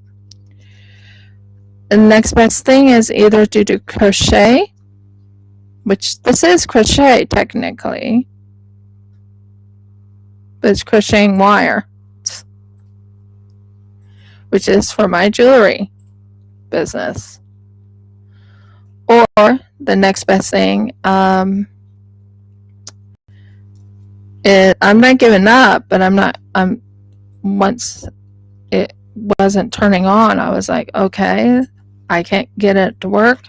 The next best thing is either to do crochet, which this is crochet technically, but it's crocheting wire, which is for my jewelry business. Or the next best thing, I'm not giving up, but once it wasn't turning on, I was like, okay, I can't get it to work.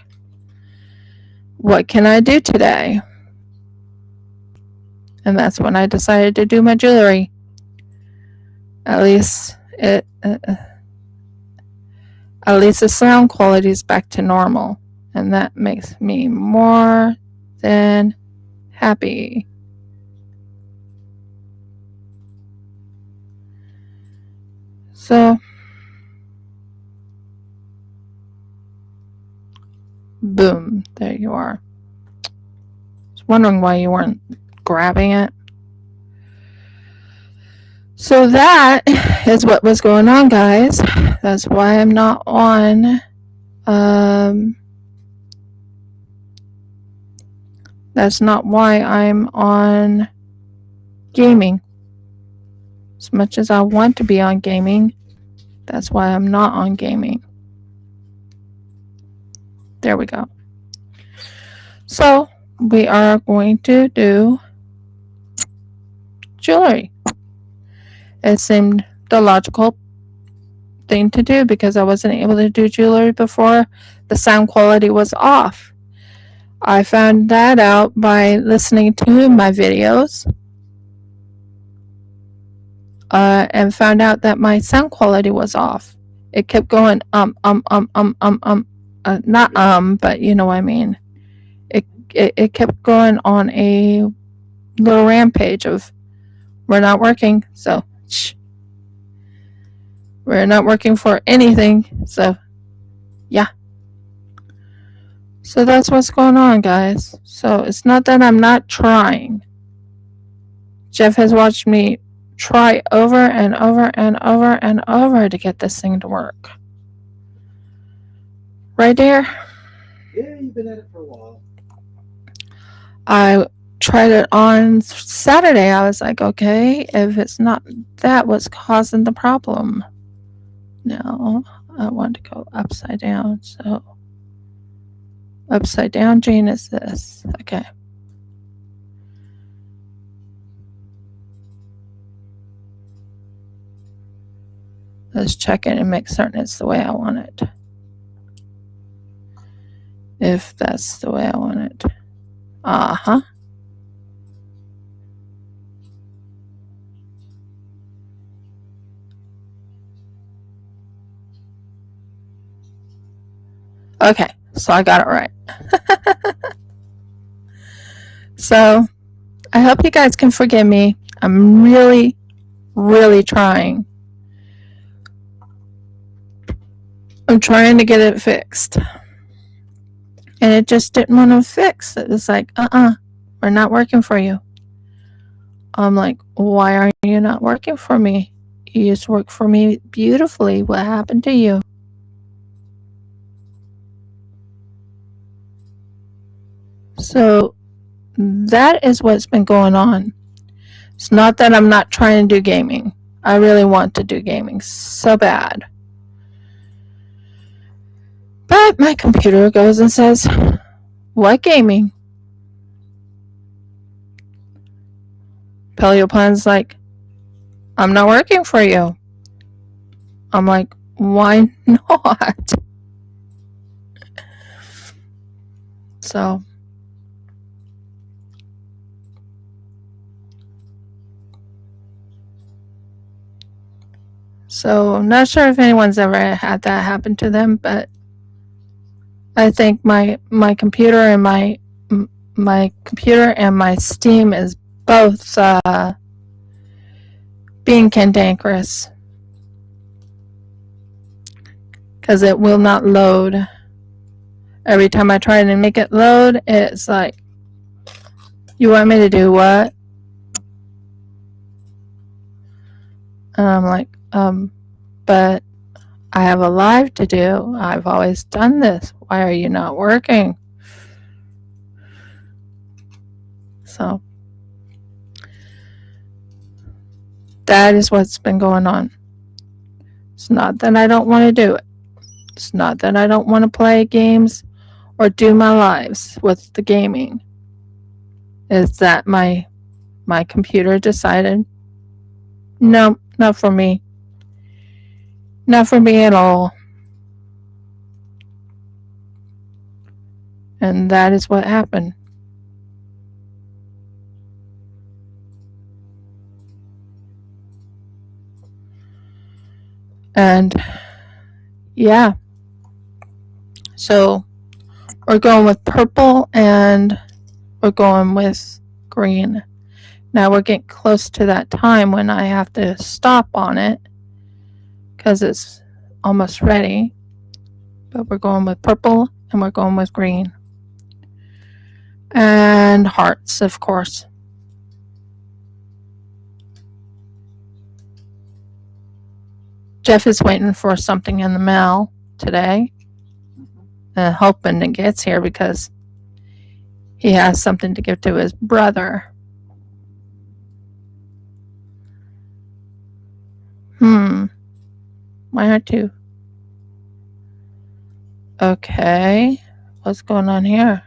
What can I do today? And that's when I decided to do my jewelry. At least the sound quality is back to normal, and that makes me more than happy. So, boom, there you are. I was wondering why you weren't grabbing it. So that is what was going on, guys. That's why I'm not on that's not why I'm on gaming. As much as I want to be on gaming, that's why I'm not on gaming. There we go. So we are going to do jewelry. It seemed the logical thing to do because I wasn't able to do jewelry before. The sound quality was off. I found that out by listening to my videos and found out that my sound quality was off. It kept going not but you know what I mean. It kept going on a little rampage of we're not working, so shh. We're not working for anything, so yeah. So that's what's going on, guys. So it's not that I'm not trying. Jeff has watched me try over and over and over and over to get this thing to work. Right, dear? Yeah, you've been at it for a while. I tried it on Saturday. I was like, okay, if it's not that what's causing the problem. No, I want to go upside down, so upside down Jane is this. Okay. Let's check it and make certain it's the way I want it. If that's the way I want it. Uh-huh. Okay, so I got it right. So, I hope you guys can forgive me. I'm really, really trying. I'm trying to get it fixed. And it just didn't want to fix. It was like, we're not working for you. I'm like, why are you not working for me? You used to work for me beautifully. What happened to you? So that is what's been going on. It's not that I'm not trying to do gaming. I really want to do gaming so bad. But my computer goes and says, what gaming? Paleo Pines like, I'm not working for you. I'm like, why not? So I'm not sure if anyone's ever had that happen to them, but I think my computer and my computer and my Steam is both being cantankerous because it will not load. Every time I try to make it load, it's like, you want me to do what? And I'm like, but I have a live to do. I've always done this. Why are you not working? So that is what's been going on. It's not that I don't want to do it. It's not that I don't want to play games or do my lives with the gaming. It's that my computer decided, no, not for me. Not for me at all. And that is what happened. And yeah. So we're going with purple and we're going with green. Now we're getting close to that time when I have to stop on it because it's almost ready. But we're going with purple and we're going with green. And hearts, of course. Jeff is waiting for something in the mail today. Hoping it gets here because he has something to give to his brother. Why aren't you? Okay. What's going on here?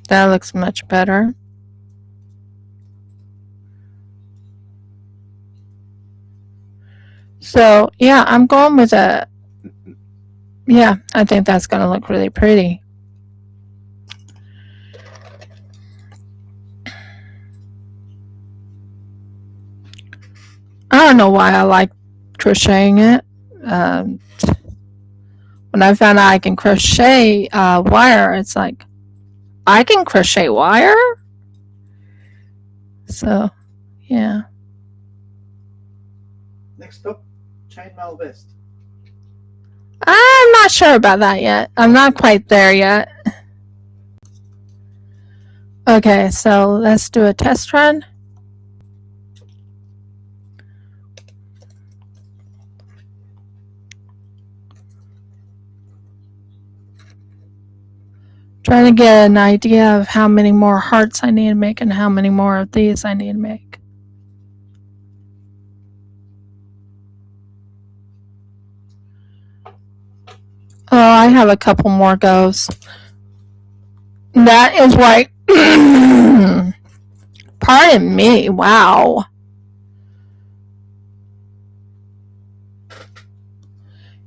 That looks much better. So, yeah, I'm going with a... Yeah, I think that's going to look really pretty. I don't know why I like crocheting it. When I found out I can crochet wire, it's like, I can crochet wire? So, yeah. Next up, chainmail vest. I'm not sure about that yet. I'm not quite there yet. Okay, so let's do a test run. Trying to get an idea of how many more hearts I need to make and how many more of these I need to make. Oh, I have a couple more goes. That is why... Pardon me, wow.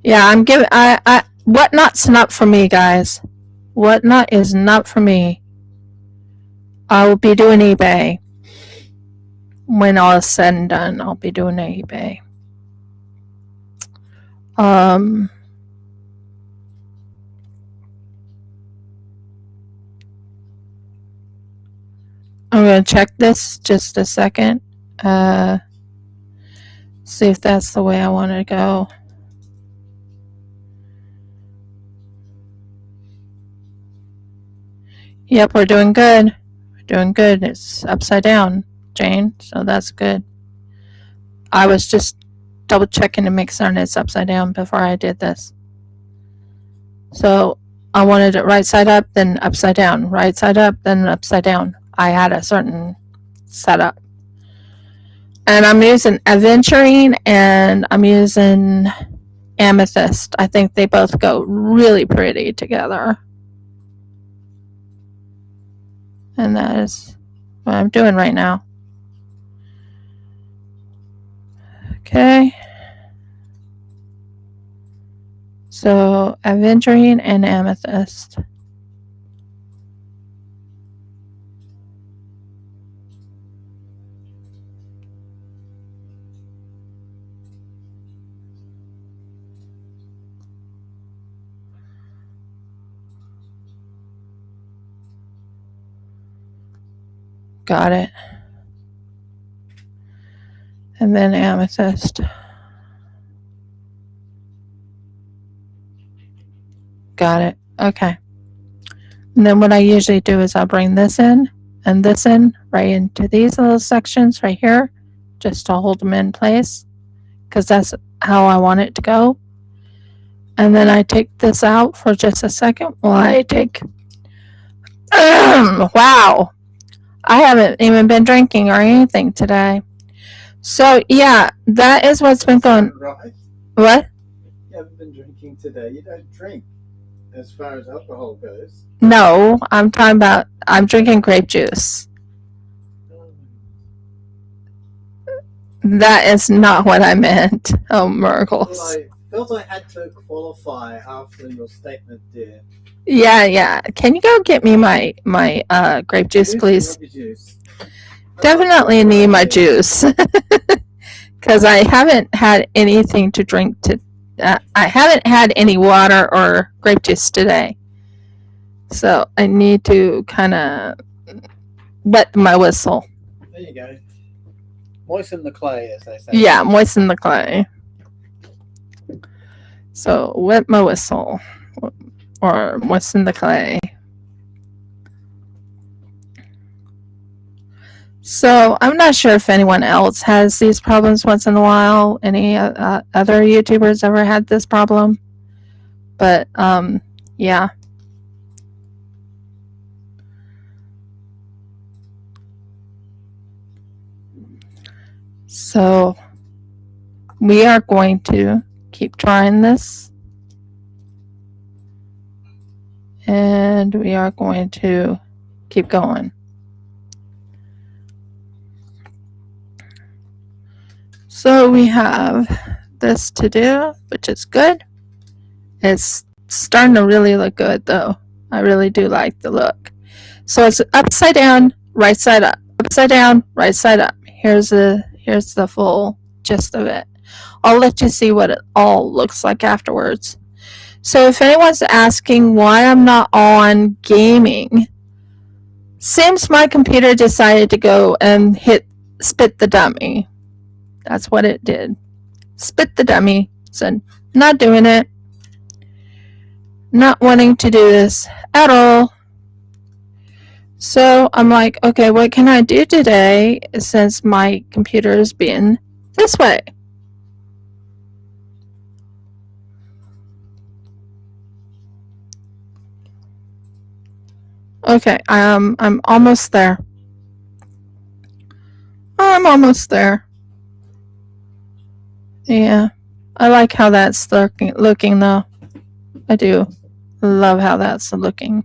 Yeah, I'm giving... Whatnot's not for me, guys. Whatnot is not for me. I will be doing eBay. When all is said and done, I'll be doing eBay. I'm going to check this just a second. See if that's the way I want to go. Yep, we're doing good. We're doing good. It's upside down, Jane, so that's good. I was just double checking to make certain it's upside down before I did this. So I wanted it right side up, then upside down, right side up, then upside down. I had a certain setup. And I'm using aventurine and I'm using amethyst. I think they both go really pretty together. And that is what I'm doing right now. Okay. So aventurine and amethyst. Got it. And then amethyst. Got it. Okay. And then what I usually do is I'll bring this in and this in right into these little sections right here, just to hold them in place, because that's how I want it to go. And then I take this out for just a second while I take... Wow. I haven't even been drinking or anything today. So, yeah, that is what's been going... Right. What? You haven't been drinking today. You don't drink as far as alcohol goes. No, I'm talking about... I'm drinking grape juice. That is not what I meant. Oh, miracles. Well, I felt I had to qualify after your statement there. Yeah. Can you go get me my grape juice, please? Juice. Definitely need my juice. Because I haven't had anything to drink. I haven't had any water or grape juice today. So I need to kind of wet my whistle. There you go. Moisten the clay, as they say. Yeah, moisten the clay. So wet my whistle, or what's in the clay. So I'm not sure if anyone else has these problems once in a while. Any other YouTubers ever had this problem? But yeah. So we are going to keep trying this. And we are going to keep going. So we have this to do, which is good. It's starting to really look good though. I really do like the look. So it's upside down, right side up. Upside down, right side up. Here's the full gist of it. I'll let you see what it all looks like afterwards. So if anyone's asking why I'm not on gaming, seems my computer decided to go and hit spit the dummy. That's what it did. Spit the dummy. Said, not doing it. Not wanting to do this at all. So I'm like, okay, what can I do today since my computer is being this way? Okay, I'm almost there. I'm almost there. Yeah, I like how that's looking though. I do love how that's looking.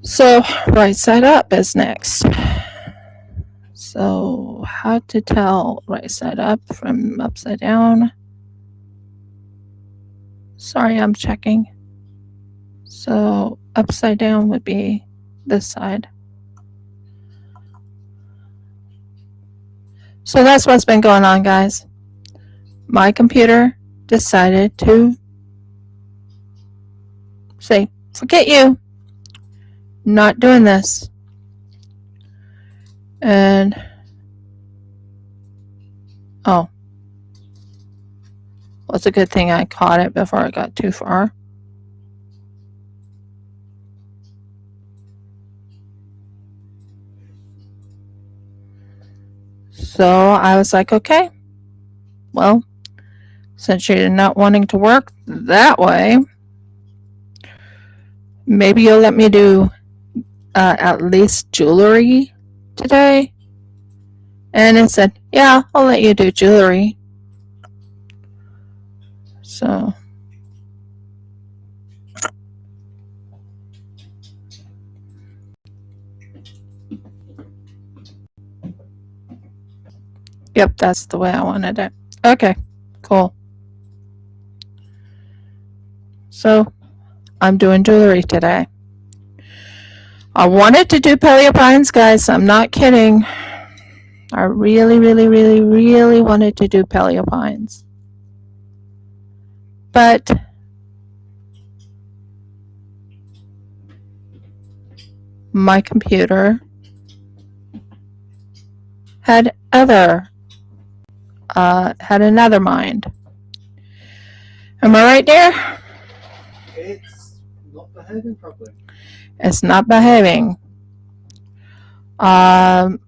So right side up is next. So how to tell right side up from upside down? Sorry, I'm checking. So upside down would be this side. So that's what's been going on, guys. My computer decided to say, forget you. Not doing this. And oh, well, it's a good thing I caught it before I got too far. So I was like, okay, well, since you're not wanting to work that way, maybe you'll let me do at least jewelry today. And it said, yeah, I'll let you do jewelry. So yep, that's the way I wanted it. Okay, cool. So I'm doing jewelry today. I wanted to do Paleo Pines, guys. I'm not kidding. I really, really, really, really wanted to do Paleo Pines. But my computer had another mind. Am I right, dear? It's not behaving properly. It's not behaving. The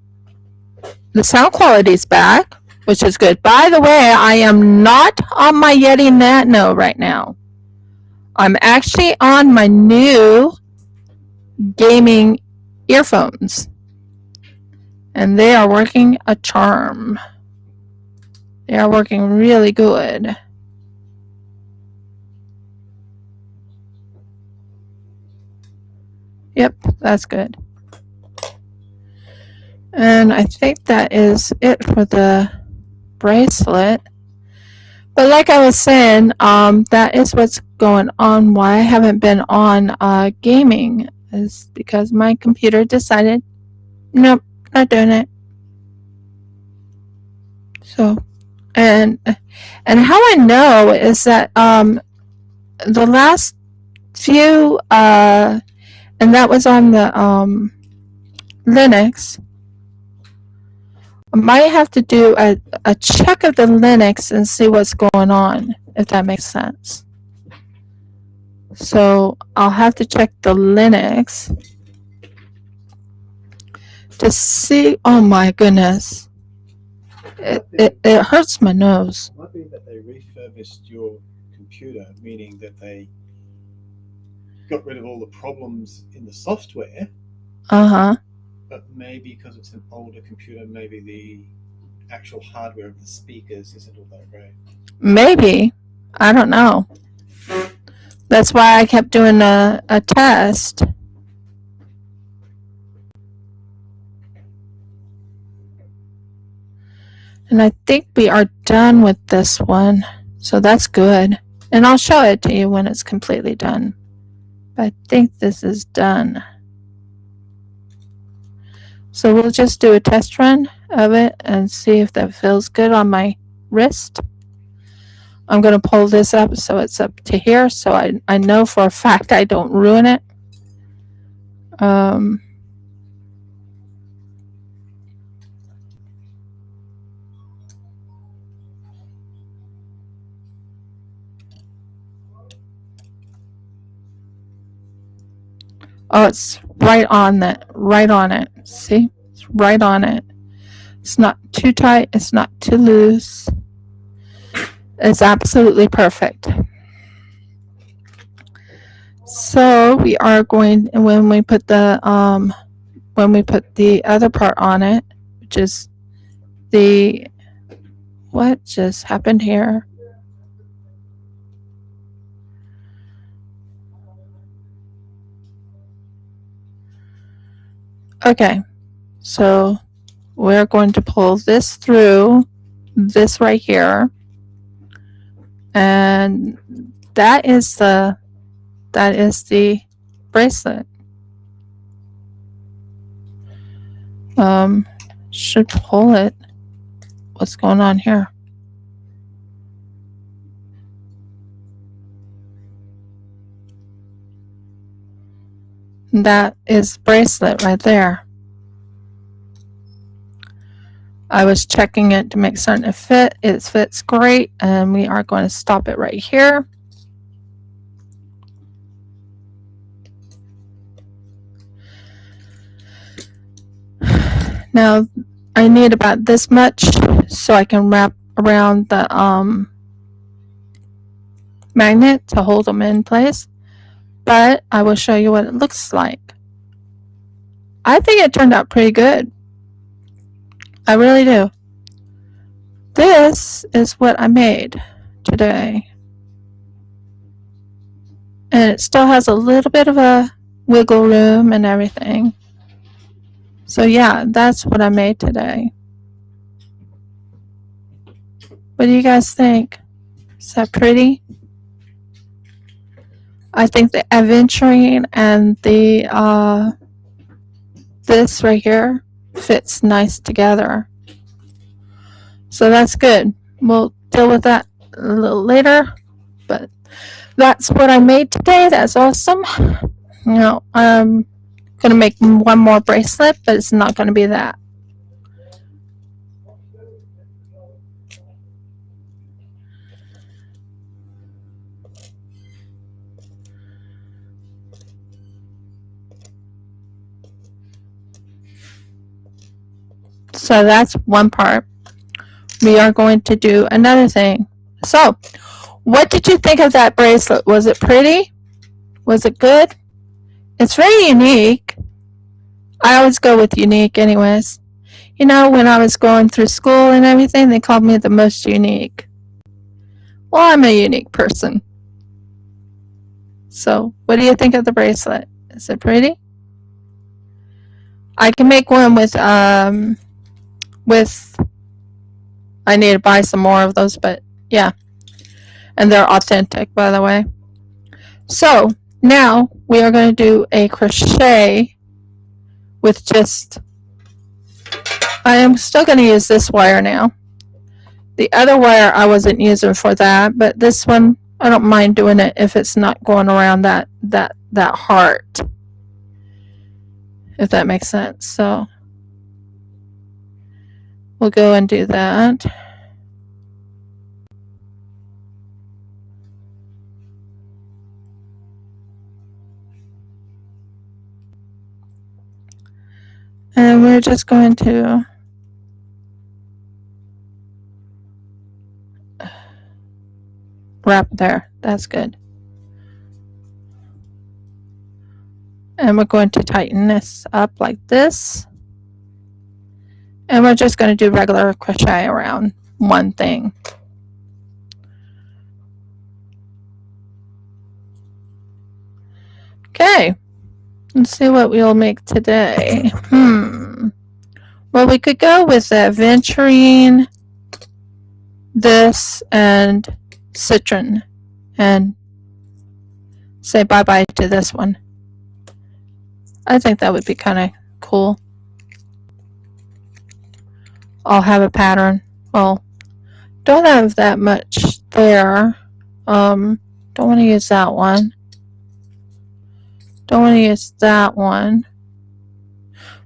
sound quality is back, which is good. By the way, I am not on my Yeti Nano right now. I'm actually on my new gaming earphones. And they are working a charm. They are working really good. Yep, that's good. And I think that is it for the bracelet. But like I was saying, that is what's going on. Why I haven't been on gaming is because my computer decided, nope, not doing it. So, and how I know is that the last few, and that was on the Linux. I might have to do a check of the Linux and see what's going on, if that makes sense. So I'll have to check the Linux to see. Oh my goodness. It hurts my nose. It might be that they refurbished your computer, meaning that they got rid of all the problems in the software. Uh-huh. But maybe because it's an older computer, maybe the actual hardware of the speakers isn't all that great. Maybe. I don't know. That's why I kept doing a test. And I think we are done with this one. So that's good. And I'll show it to you when it's completely done. But I think this is done. So we'll just do a test run of it and see if that feels good on my wrist. I'm going to pull this up so it's up to here, so I know for a fact I don't ruin it. Oh, it's right on that, right on it. See? It's right on it. It's not too tight. It's not too loose. It's absolutely perfect. So we are going, when we put the other part on it, which is what just happened here? Okay, so we're going to pull this through this right here, and that is the bracelet. Should pull it. What's going on here? That is bracelet right there. I was checking it to make certain it fit. It fits great, and we are going to stop it right here. Now I need about this much so I can wrap around the magnet to hold them in place, but I will show you what it looks like. I think it turned out pretty good. I really do. This is what I made today. And it still has a little bit of a wiggle room and everything. So yeah, that's what I made today. What do you guys think? Is that pretty? I think the aventurine and the this right here fits nice together. So that's good. We'll deal with that a little later, but that's what I made today. That's awesome. You know, I'm gonna make one more bracelet, but it's not gonna be that. So that's one part. We are going to do another thing. So, what did you think of that bracelet? Was it pretty? Was it good? It's very unique. I always go with unique anyways. You know, when I was going through school and everything, they called me the most unique. Well, I'm a unique person. So, what do you think of the bracelet? Is it pretty? I can make one with I need to buy some more of those, but yeah. And they're authentic, by the way. So, now we are going to do a crochet with just, I am still going to use this wire now. The other wire I wasn't using for that, but this one, I don't mind doing it if it's not going around that heart, if that makes sense. So we'll go and do that. And we're just going to wrap there. That's good. And we're going to tighten this up like this. And we're just going to do regular crochet around one thing. Okay, let's see what we'll make today. Well, we could go with aventurine, this, and citron, and say bye-bye to this one. I think that would be kind of cool. I'll have a pattern. Well, don't have that much there. Don't want to use that one. Don't want to use that one.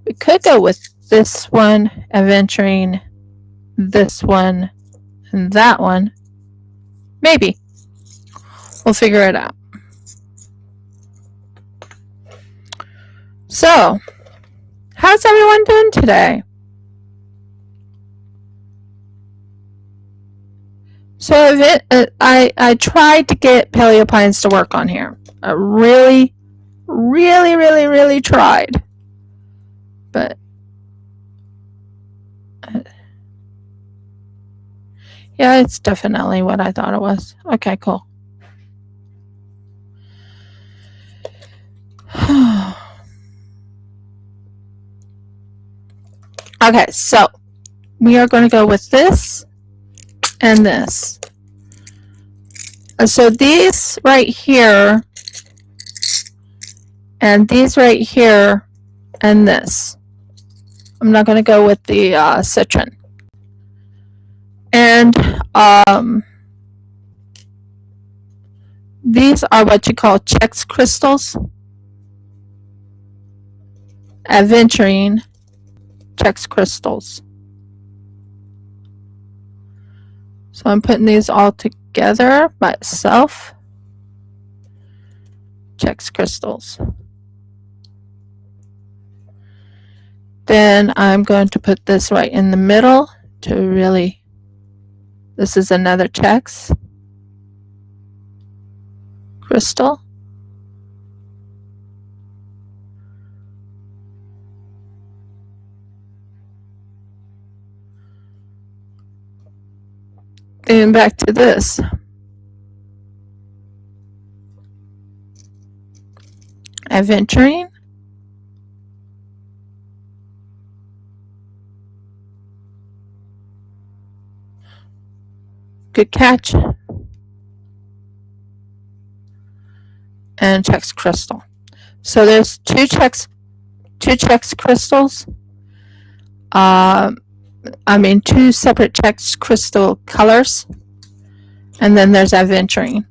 We could go with this one, aventurine, this one, and that one. Maybe. We'll figure it out. So, how's everyone doing today? So I tried to get Paleo Pines to work on here. I really tried. But yeah, it's definitely what I thought it was. Okay, cool. Okay, so we are going to go with this and this. So these right here and these right here and this. I'm not going to go with the citron. And these are what you call Chex crystals. Aventurine Chex crystals. So I'm putting these all together by itself. Chex crystals. Then I'm going to put this right in the middle to really, this is another Chex crystal. Then back to this. Aventurine. Good catch. And Chex crystal. So there's two Chex crystals. Two separate Chex crystal colors. And then there's aventurine.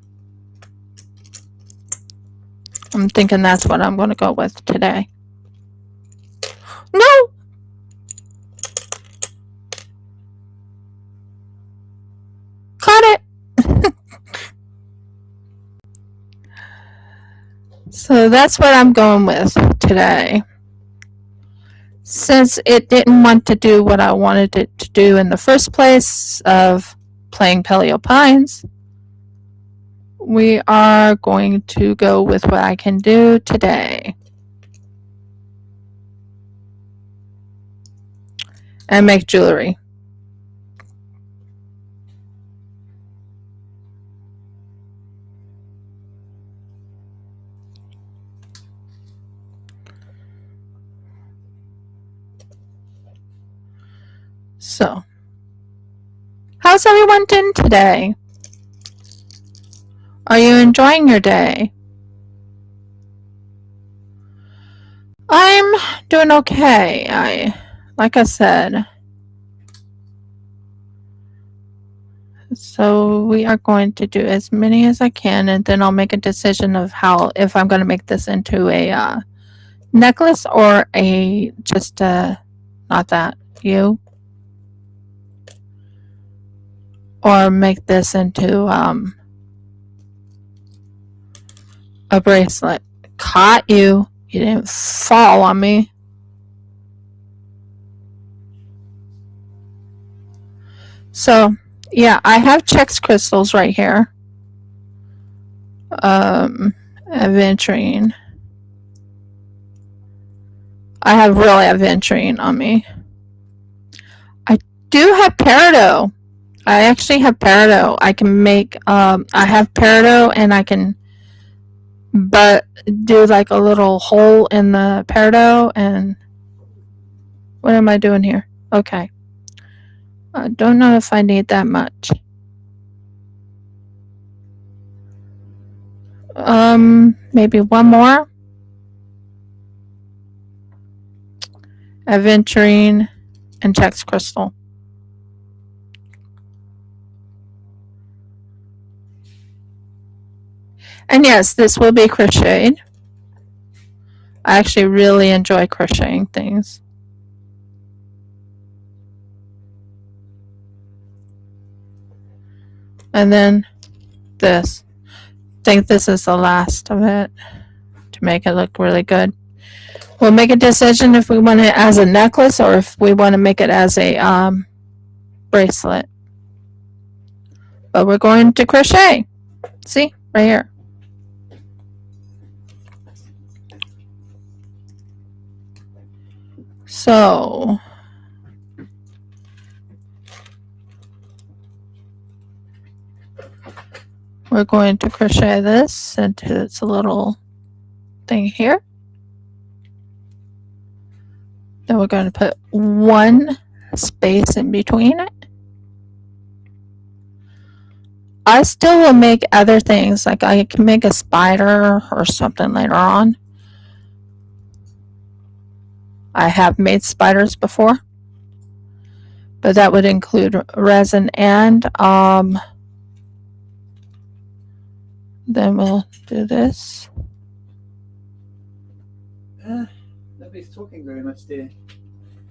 I'm thinking that's what I'm going to go with today. No! Caught it! So that's what I'm going with today. Since it didn't want to do what I wanted it to do in the first place of playing Paleo Pines, we are going to go with what I can do today. And make jewelry. So, how's everyone doing today? Are you enjoying your day? I'm doing okay. Like I said. So we are going to do as many as I can, and then I'll make a decision of if I'm going to make this into a necklace or not that. You? or make this into a bracelet. Caught you. You didn't fall on me. So, yeah, I have Chex crystals right here. Aventurine. I have really aventurine on me. I do have peridot. I actually have peridot. I can make, I have peridot and I can do like a little hole in the peridot. And what am I doing here? Okay. I don't know if I need that much. Maybe one more. Aventurine and Chex crystal. And yes, this will be crocheted. I actually really enjoy crocheting things. And then this. I think this is the last of it to make it look really good. We'll make a decision if we want it as a necklace or if we want to make it as a bracelet. But we're going to crochet. See? Right here. So we're going to crochet this into its little thing here. Then we're going to put one space in between it. I still will make other things, like I can make a spider or something later on. I have made spiders before, but that would include resin and then we'll do this. Nobody's talking very much there.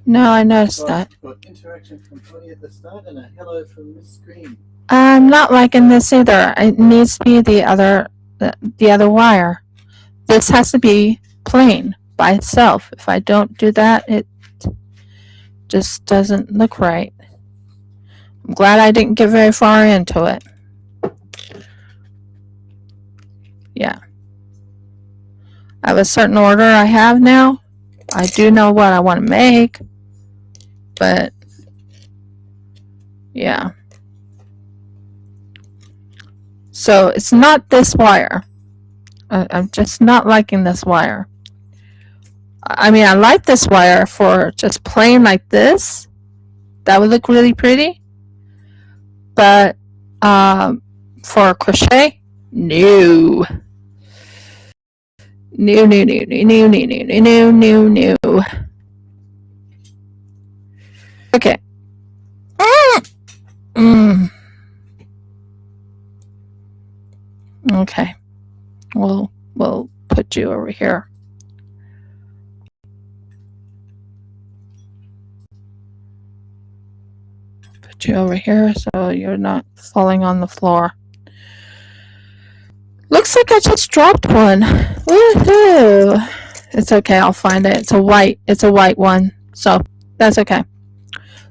No, I noticed that. Got interaction from Tony at the start and a hello from Miss Green. I'm not liking this either. It needs to be the other wire. This has to be plain by itself. If I don't do that, it just doesn't look right. I'm glad I didn't get very far into it. Yeah. I have a certain order I have now. I do know what I want to make, but yeah. So it's not this wire. I'm just not liking this wire. I mean, I like this wire for just plain like this. That would look really pretty. But for crochet, no. No, no, no, no, no, no, no, no, no, no. Okay. Okay. We'll put you over here. Put you over here so you're not falling on the floor. Looks like I just dropped one. Woohoo! It's okay, I'll find it. It's a white one. So that's okay.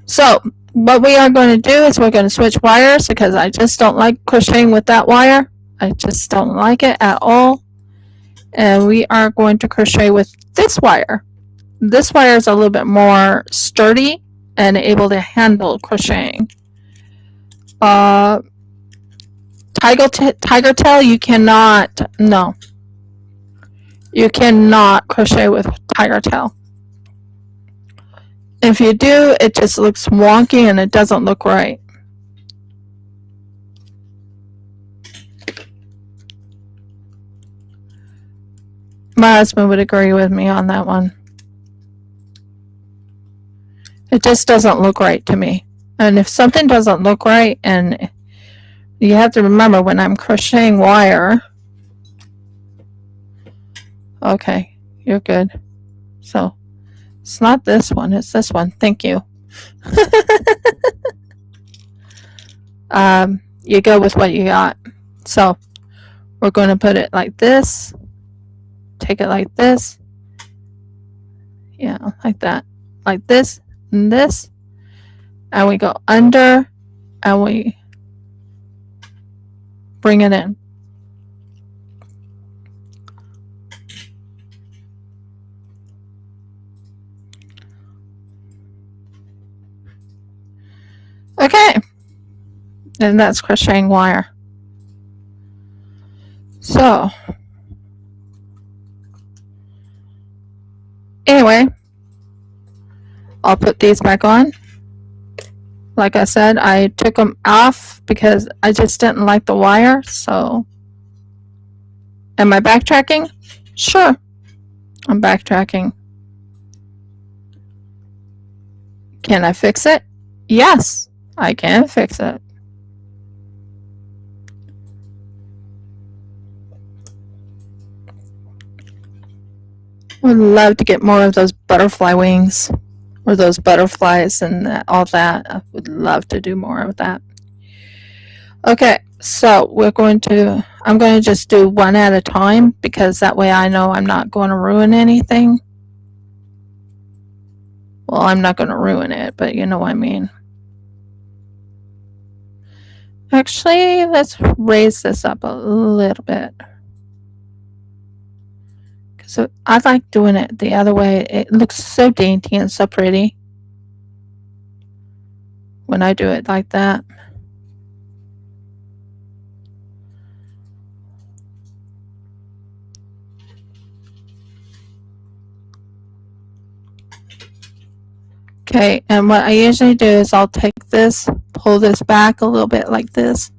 So what we are going to do is we're going to switch wires because I just don't like crocheting with that wire. I just don't like it at all. And we are going to crochet with this wire. This wire is a little bit more sturdy and able to handle crocheting. Tiger tail, you cannot, no. You cannot crochet with tiger tail. If you do, it just looks wonky and it doesn't look right. My husband would agree with me on that one. It just doesn't look right to me. And if something doesn't look right, and you have to remember when I'm crocheting wire. Okay, you're good. So it's not this one, it's this one. Thank you. You go with what you got. So we're going to put it like this, take it like this, yeah, like that, like this and this, and we go under and we bring it in. Okay, and that's crocheting wire. So anyway, I'll put these back on. Like I said, I took them off because I just didn't like the wire. So am I backtracking? Sure, I'm backtracking. Can I fix it? Yes, I can fix it. Would love to get more of those butterfly wings or those butterflies and all that. I would love to do more of that. Okay, so I'm going to just do one at a time because that way I know I'm not going to ruin anything. Well, I'm not going to ruin it, but you know what I mean. Actually, let's raise this up a little bit. So I like doing it the other way. It looks so dainty and so pretty when I do it like that. Okay, and what I usually do is I'll take this, pull this back a little bit like this,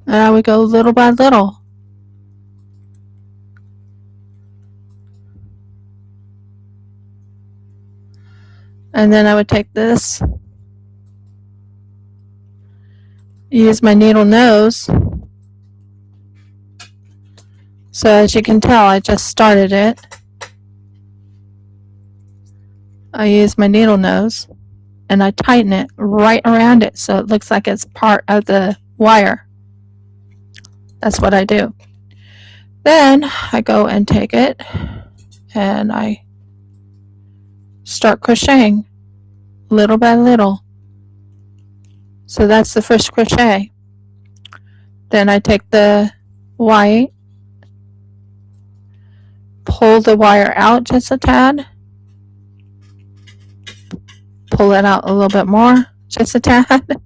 and I would go little by little. And then I would take this, use my needle nose. So as you can tell, I just started it. I use my needle nose and I tighten it right around it so it looks like it's part of the wire. That's what I do. Then I go and take it and I start crocheting little by little. So that's the first crochet. Then I take the white, pull the wire out just a tad, pull it out a little bit more, just a tad.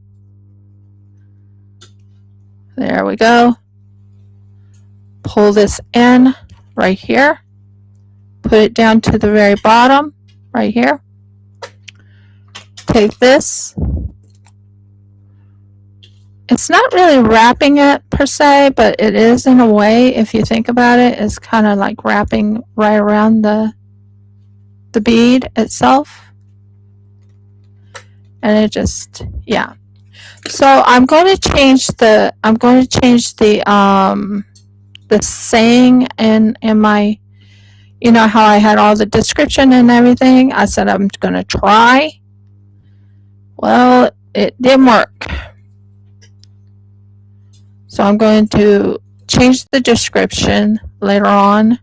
There we go. Pull this in right here, put it down to the very bottom right here. Take this. It's not really wrapping it per se, but it is in a way, if you think about it. It's kind of like wrapping right around the bead itself. And it just, yeah. So I'm going to change the saying in my, you know how I had all the description and everything. I said I'm going to try. Well, it didn't work. So I'm going to change the description later on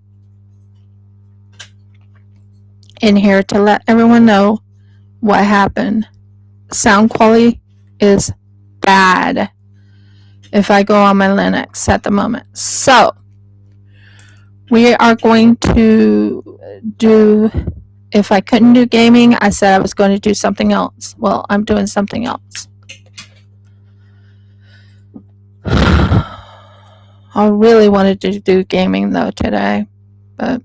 in here to let everyone know what happened. Sound quality is bad if I go on my Linux at the moment. So we are going to do, if I couldn't do gaming, I said I was going to do something else. Well, I'm doing something else. I really wanted to do gaming though today, but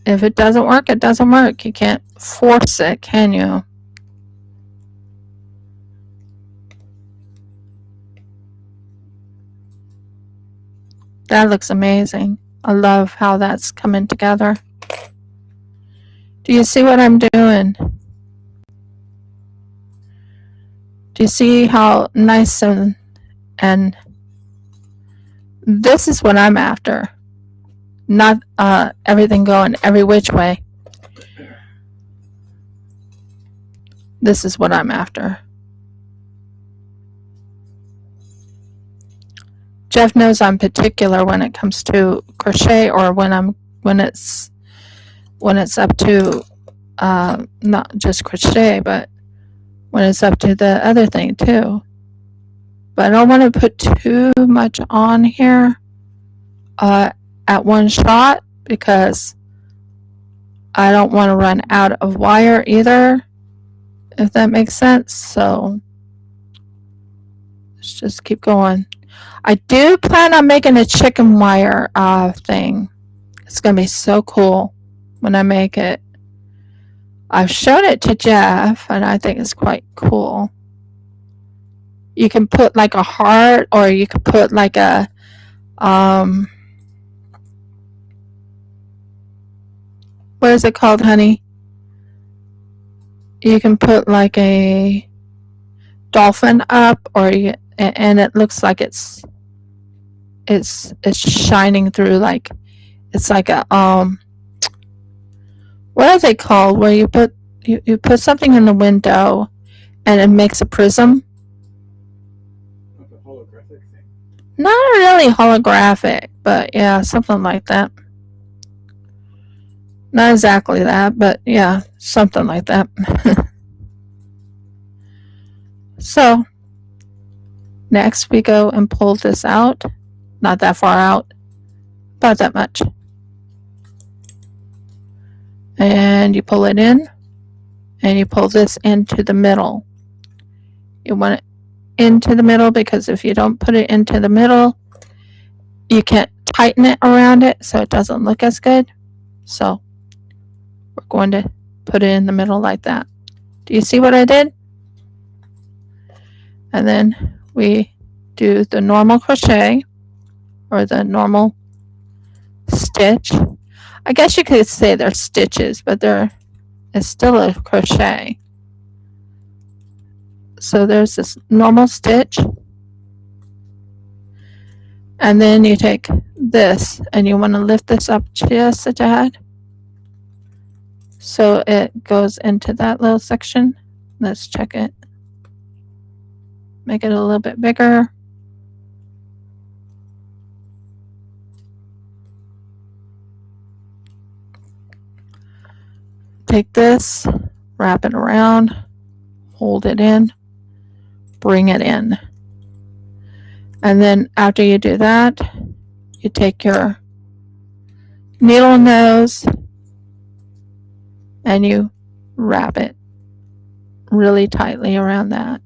if it doesn't work, it doesn't work. You can't force it, can you? That looks amazing. I love how that's coming together. Do you see what I'm doing? Do you see how nice and this is what I'm after. Not everything going every which way. This is what I'm after. Jeff knows I'm particular when it comes to crochet, or when it's up to not just crochet, but when it's up to the other thing too. But I don't want to put too much on here at one shot, because I don't want to run out of wire either, if that makes sense. So let's just keep going. I do plan on making a chicken wire thing. It's going to be so cool when I make it. I've shown it to Jeff, and I think it's quite cool. You can put like a heart, or you could put like a what is it called, honey? You can put like a dolphin up, and it looks like it's shining through, like it's like a what are they called, where you put something in the window and it makes a prism? Like a holographic thing. Not really holographic, but yeah, something like that. Not exactly that, but yeah, something like that. So next we go and pull this out. Not that far out, about that much. And you pull it in, and you pull this into the middle. You want it into the middle, because if you don't put it into the middle, you can't tighten it around it, so it doesn't look as good. So we're going to put it in the middle like that. Do you see what I did? And then we do the normal crochet, or the normal stitch. I guess you could say they're stitches, but it's still a crochet. So there's this normal stitch, and then you take this and you want to lift this up just a tad, so it goes into that little section. Let's check it. Make it a little bit bigger. Take this, wrap it around, hold it in, bring it in. And then after you do that, you take your needle nose and you wrap it really tightly around that.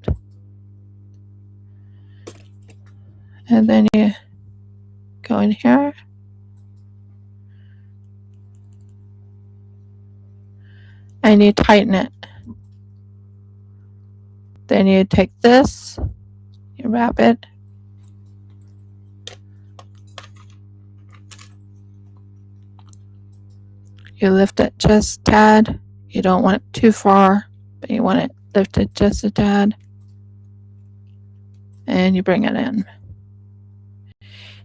And then you go in here and you tighten it. Then you take this, you wrap it, you lift it just a tad. You don't want it too far, but you want it lifted just a tad, and you bring it in.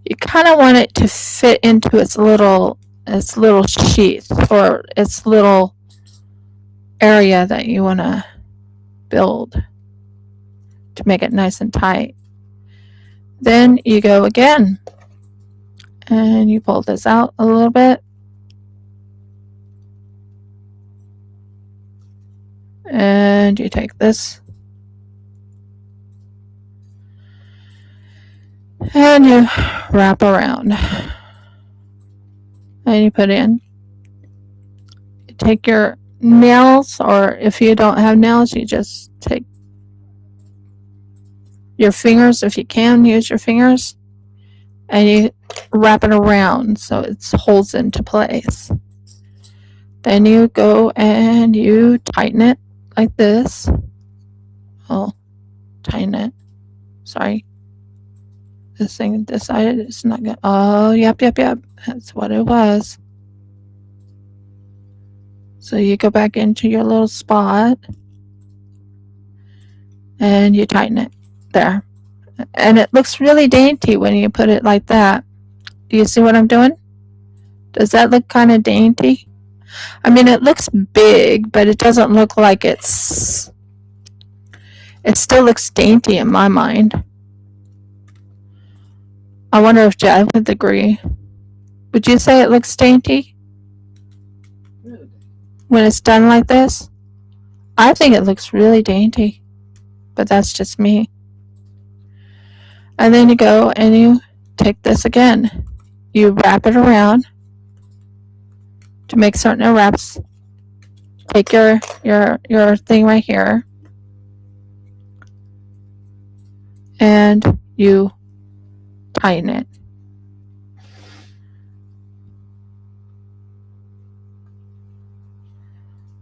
You kind of want it to fit into its little sheath, or its little area that you want to build to make it nice and tight. Then you go again and you pull this out a little bit, and you take this and you wrap around and you put in. You take your nails, or if you don't have nails, you just take your fingers, if you can use your fingers, and you wrap it around so it holds into place. Then you go and you tighten it like this. Oh, tighten it. Sorry. This thing decided it's not good. Oh, yep. That's what it was. So you go back into your little spot and you tighten it. There. And it looks really dainty when you put it like that. Do you see what I'm doing? Does that look kind of dainty? I mean, it looks big, but it doesn't look like it still looks dainty in my mind. I wonder if Jeff would agree. Would you say it looks dainty when it's done like this? I think it looks really dainty, but that's just me. And then you go and you take this again. You wrap it around to make certain it wraps. Take your thing right here, and you tighten it.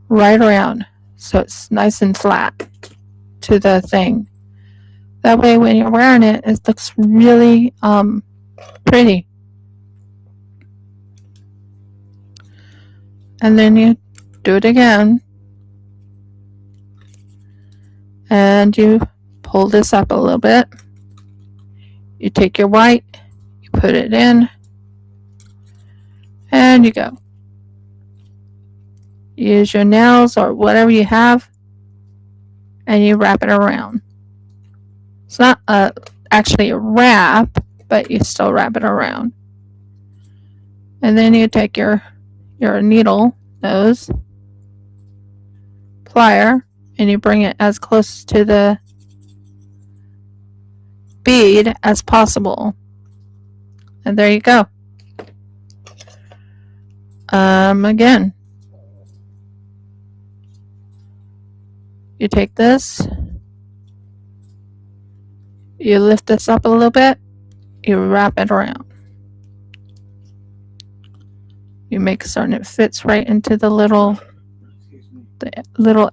Right around, so it's nice and flat to the thing. That way when you're wearing it, it looks really pretty. And then you do it again. And you pull this up a little bit. You take your white, you put it in, and you go. Use your nails or whatever you have, and you wrap it around. It's not actually a wrap, but you still wrap it around. And then you take your needle nose plier, and you bring it as close to the bead as possible. And there you go. Again, you take this, you lift this up a little bit, you wrap it around. You make certain it fits right into the little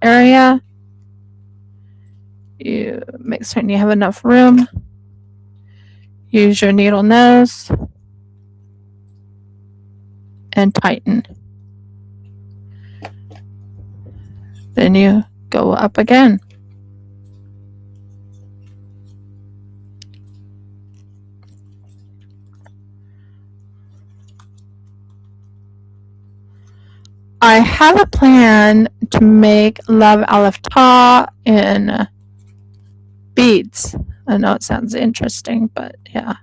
area. You make certain you have enough room. Use your needle nose and tighten. Then you go up again. I have a plan to make Love Aleph Ta in beads. I know it sounds interesting, but yeah.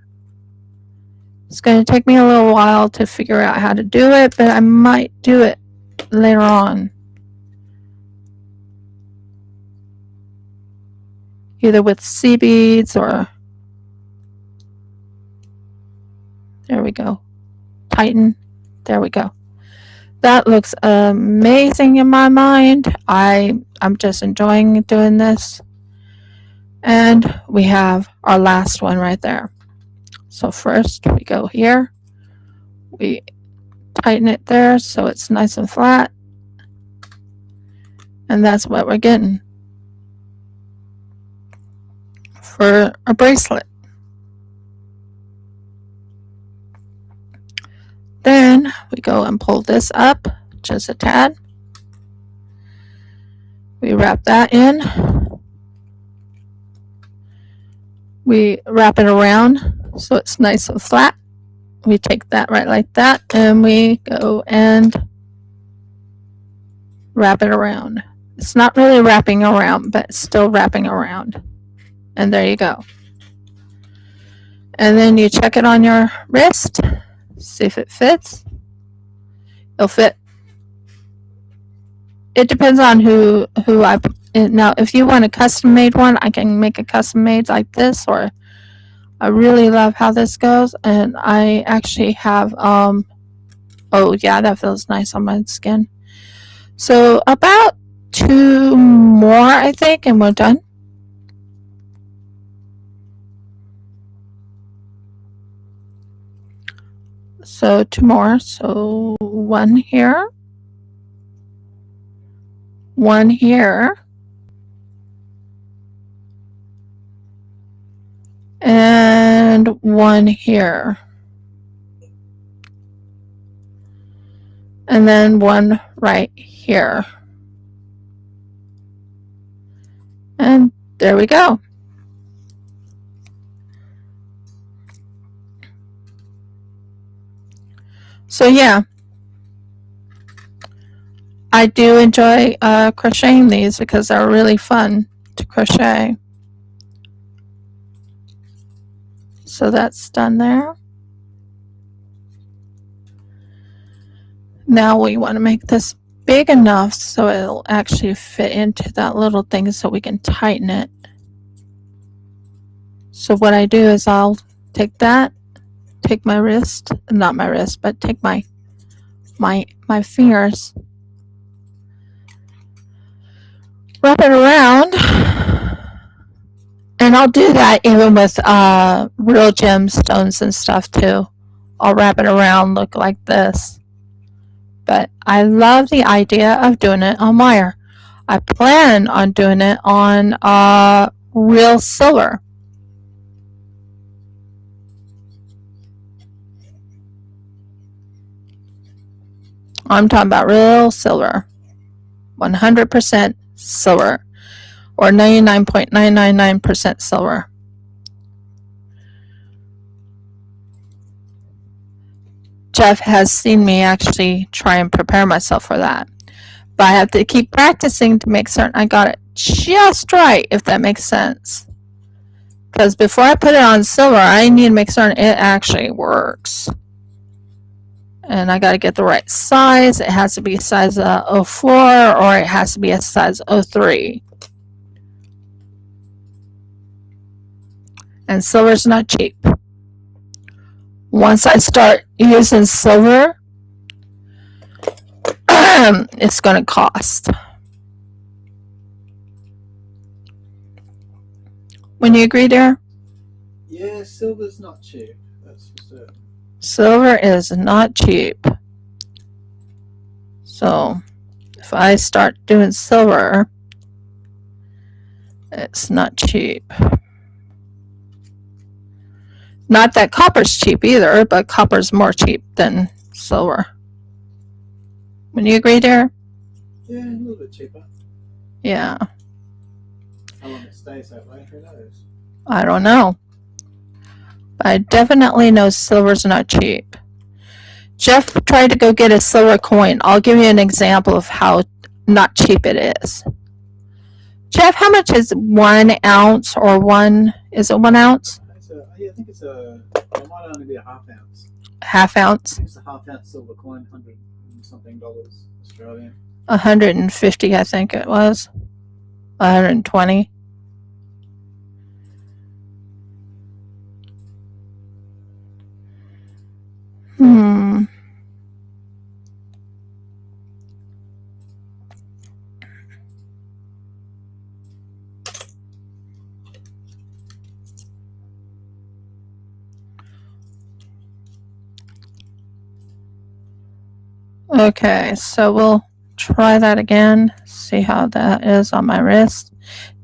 It's going to take me a little while to figure out how to do it, but I might do it later on. Either with sea beads or... There we go. Tighten. There we go. That looks amazing in my mind. I'm just enjoying doing this. And we have our last one right there. So first we go here. We tighten it there so it's nice and flat. And that's what we're getting for a bracelet. Then we go and pull this up just a tad. We wrap that in. We wrap it around so it's nice and flat. We take that right like that and we go and wrap it around. It's not really wrapping around, but it's still wrapping around. And there you go. And then you check it on your wrist. See if it fits. It'll fit. It depends on who I now. If you want a custom made one, I can make a custom made like this. Or I really love how this goes, and I actually have oh yeah, that feels nice on my skin. So about 2 more, I think, and we're done. So 2 more. So 1 here, 1 here, and 1 here, and then 1 right here. And there we go. So yeah, I do enjoy crocheting these because they're really fun to crochet. So that's done there. Now we want to make this big enough so it'll actually fit into that little thing so we can tighten it. So what I do is I'll take that, take my wrist, not my wrist, but take my fingers, wrap it around, and I'll do that even with real gemstones and stuff too. I'll wrap it around, look like this. But I love the idea of doing it on wire. I plan on doing it on real silver. I'm talking about real silver. 100% silver. Or 99.999% silver. Jeff has seen me actually try and prepare myself for that. But I have to keep practicing to make certain I got it just right, if that makes sense. Because before I put it on silver, I need to make certain it actually works. And I got to get the right size. It has to be a size 04 or it has to be a size 03. And silver's not cheap. Once I start using silver, it's going to cost. Wouldn't you agree, dear? Yeah, silver's not cheap. That's for certain. Silver is not cheap. So if I start doing silver, it's not cheap. Not that copper's cheap either, but copper's more cheap than silver. Would you agree, dear? Yeah, a little bit cheaper. Yeah. How long it stays that way, who knows? I don't know. But I definitely know silver's not cheap. Jeff tried to go get a silver coin. I'll give you an example of how not cheap it is. Jeff, how much is 1 ounce or one? Is it 1 ounce? I think it's it might only be a half ounce. Half ounce? I think it's a half ounce silver coin, $100 and something Australian. 150, I think it was. 120. Okay, so we'll try that again, see how that is on my wrist.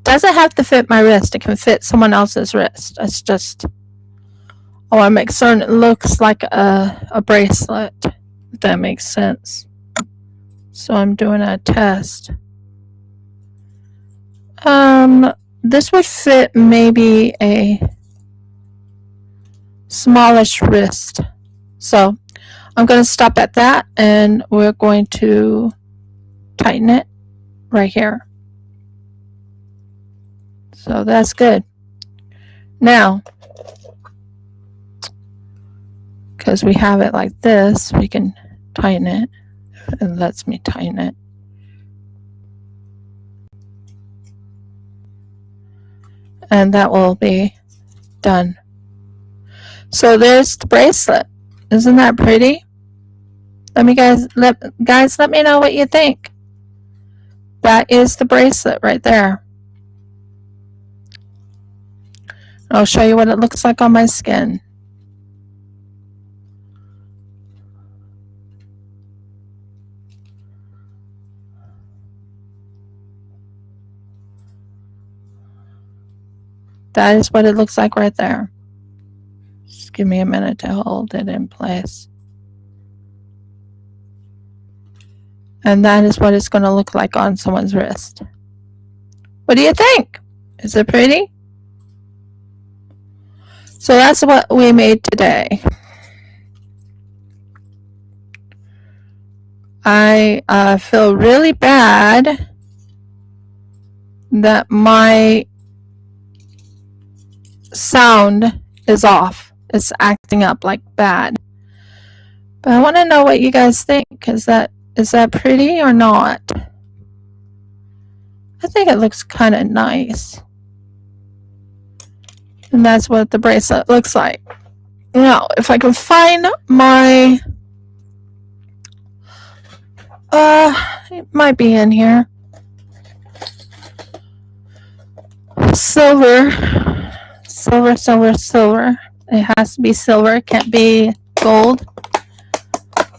Doesn't have to fit my wrist, it can fit someone else's wrist. It's just, I want to make certain it looks like a bracelet, if that makes sense. So I'm doing a test. This would fit maybe a smallish wrist. So I'm going to stop at that and we're going to tighten it right here. So that's good. Now, because we have it like this, we can tighten it. It lets me tighten it. And that will be done. So there's the bracelet. Isn't that pretty? Let me know what you think. That is the bracelet right there. I'll show you what it looks like on my skin. That is what it looks like right there. Just give me a minute to hold it in place. And that is what it's going to look like on someone's wrist. What do you think? Is it pretty? So that's what we made today. I feel really bad that my sound is off. It's acting up like bad. But I want to know what you guys think. Is that pretty or not? I think it looks kind of nice. And that's what the bracelet looks like. Now, if I can find my it might be in here. Silver. It has to be silver. It can't be gold.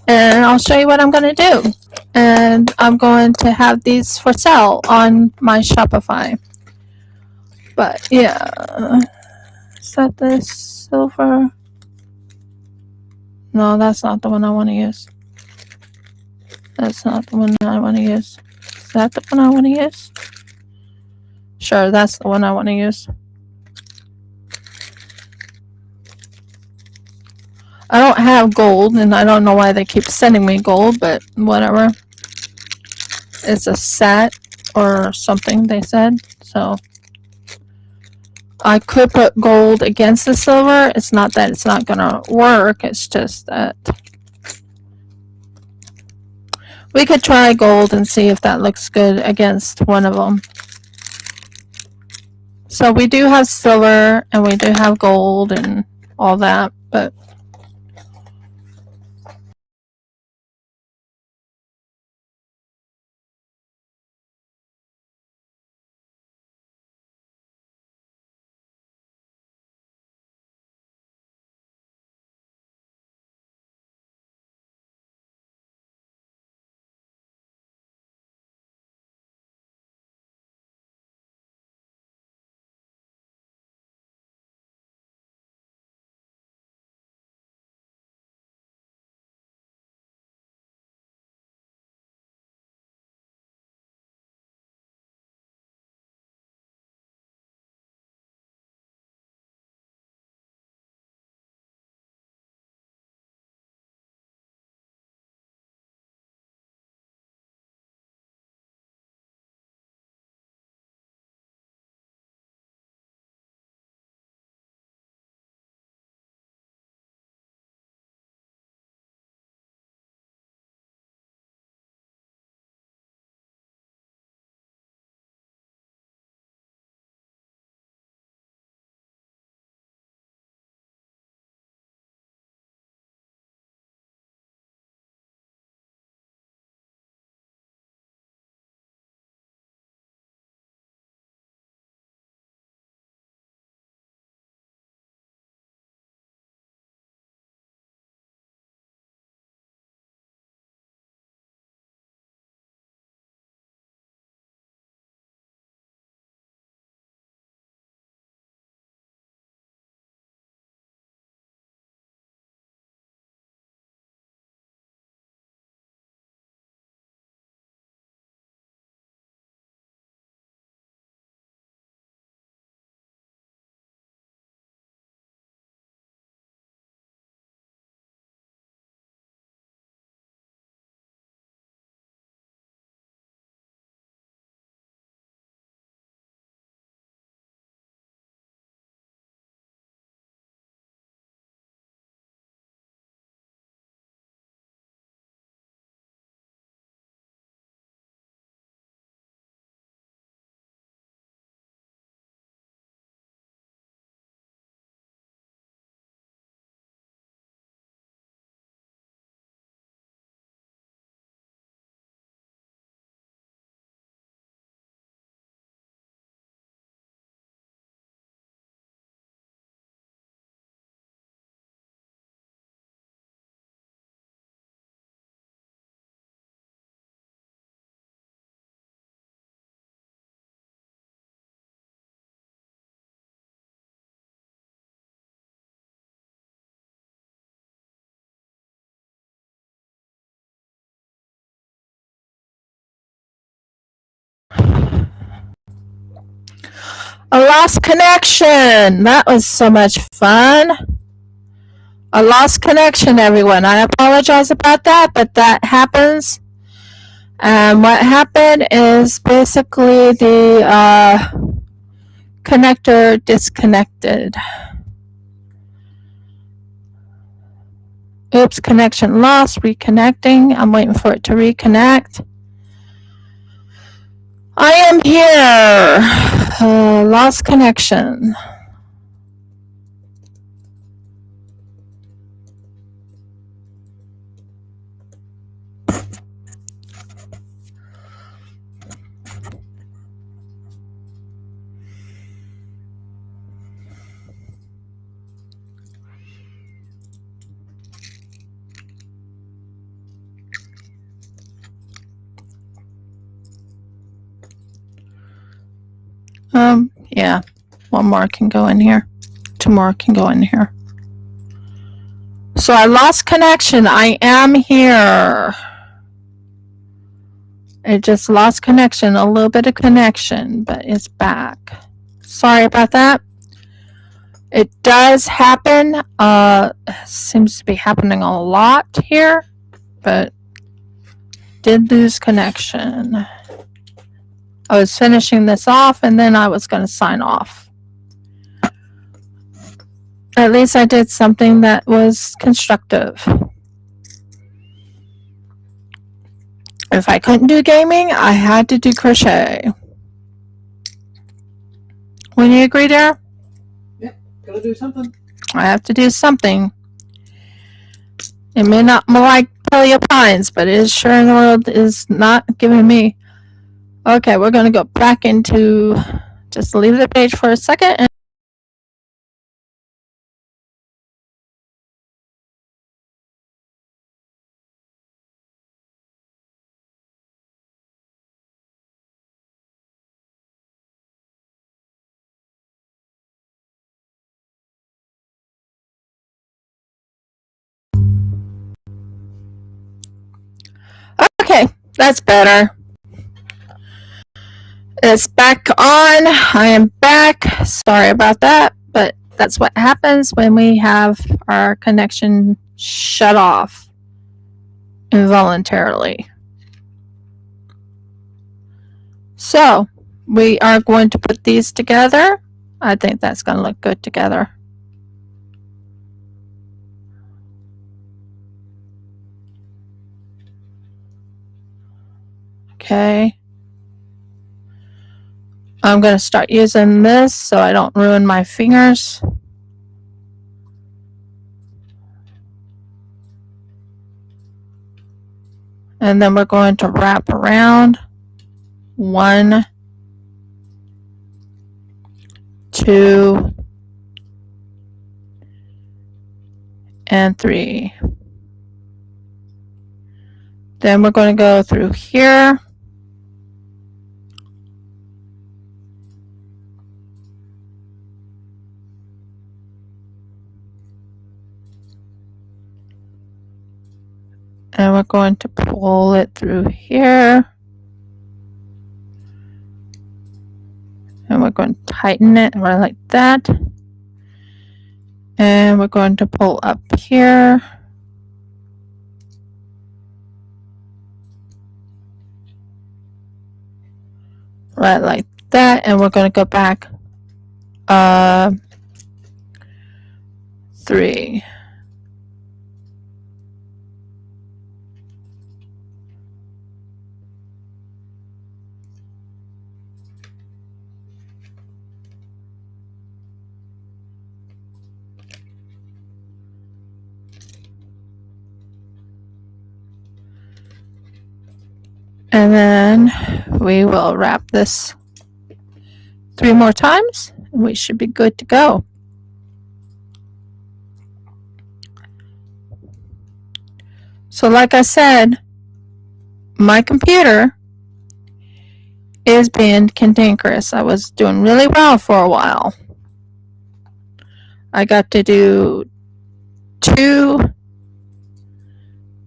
And I'll show you what I'm going to do. And I'm going to have these for sale on my Shopify. But yeah, is that the silver? No, that's not the one I want to use. That's not the one I want to use. Is that the one I want to use? Sure, that's the one I want to use. I don't have gold, and I don't know why they keep sending me gold, but whatever. It's a set or something, they said. So I could put gold against the silver. It's not that it's not going to work. It's just that we could try gold and see if that looks good against one of them. So we do have silver and we do have gold and all that, but a lost connection. That was so much fun. A lost connection, everyone. I apologize about that, but that happens. And what happened is basically the connector disconnected. Oops, connection lost, reconnecting. I'm waiting for it to reconnect. I am here. Lost connection. Yeah, one more can go in here. Two more can go in here. So I lost connection. I am here. It just lost connection, a little bit of connection, but it's back. Sorry about that. It does happen. Seems to be happening a lot here, but did lose connection. I was finishing this off and then I was going to sign off. At least I did something that was constructive. If I couldn't do gaming, I had to do crochet. Wouldn't you agree there? Yep, gotta do something. I have to do something. It may not be like Paleo Pines, but it is sure in the world is not giving me. Okay, we're going to go back into, just leave the page for a second. Okay, that's better. It's back on. I am back. Sorry about that, but that's what happens when we have our connection shut off involuntarily. So we are going to put these together. I think that's going to look good together. Okay. I'm going to start using this so I don't ruin my fingers. And then we're going to wrap around 1, 2, and 3. Then we're going to go through here. And we're going to pull it through here. And we're going to tighten it right like that. And we're going to pull up here. Right like that. And we're going to go back 3. And then we will wrap this 3 more times and we should be good to go. So like I said, my computer is being cantankerous. I was doing really well for a while. I got to do 2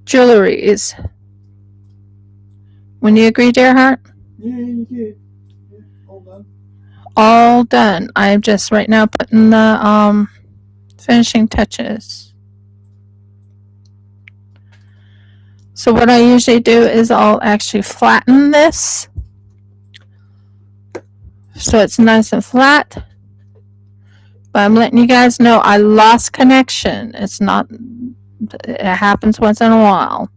jewelleries. Wouldn't you agree, dear heart? Yeah, you did. Yeah, all done. All done. I'm just right now putting the finishing touches. So what I usually do is I'll actually flatten this so it's nice and flat. But I'm letting you guys know I lost connection. It's not It happens once in a while.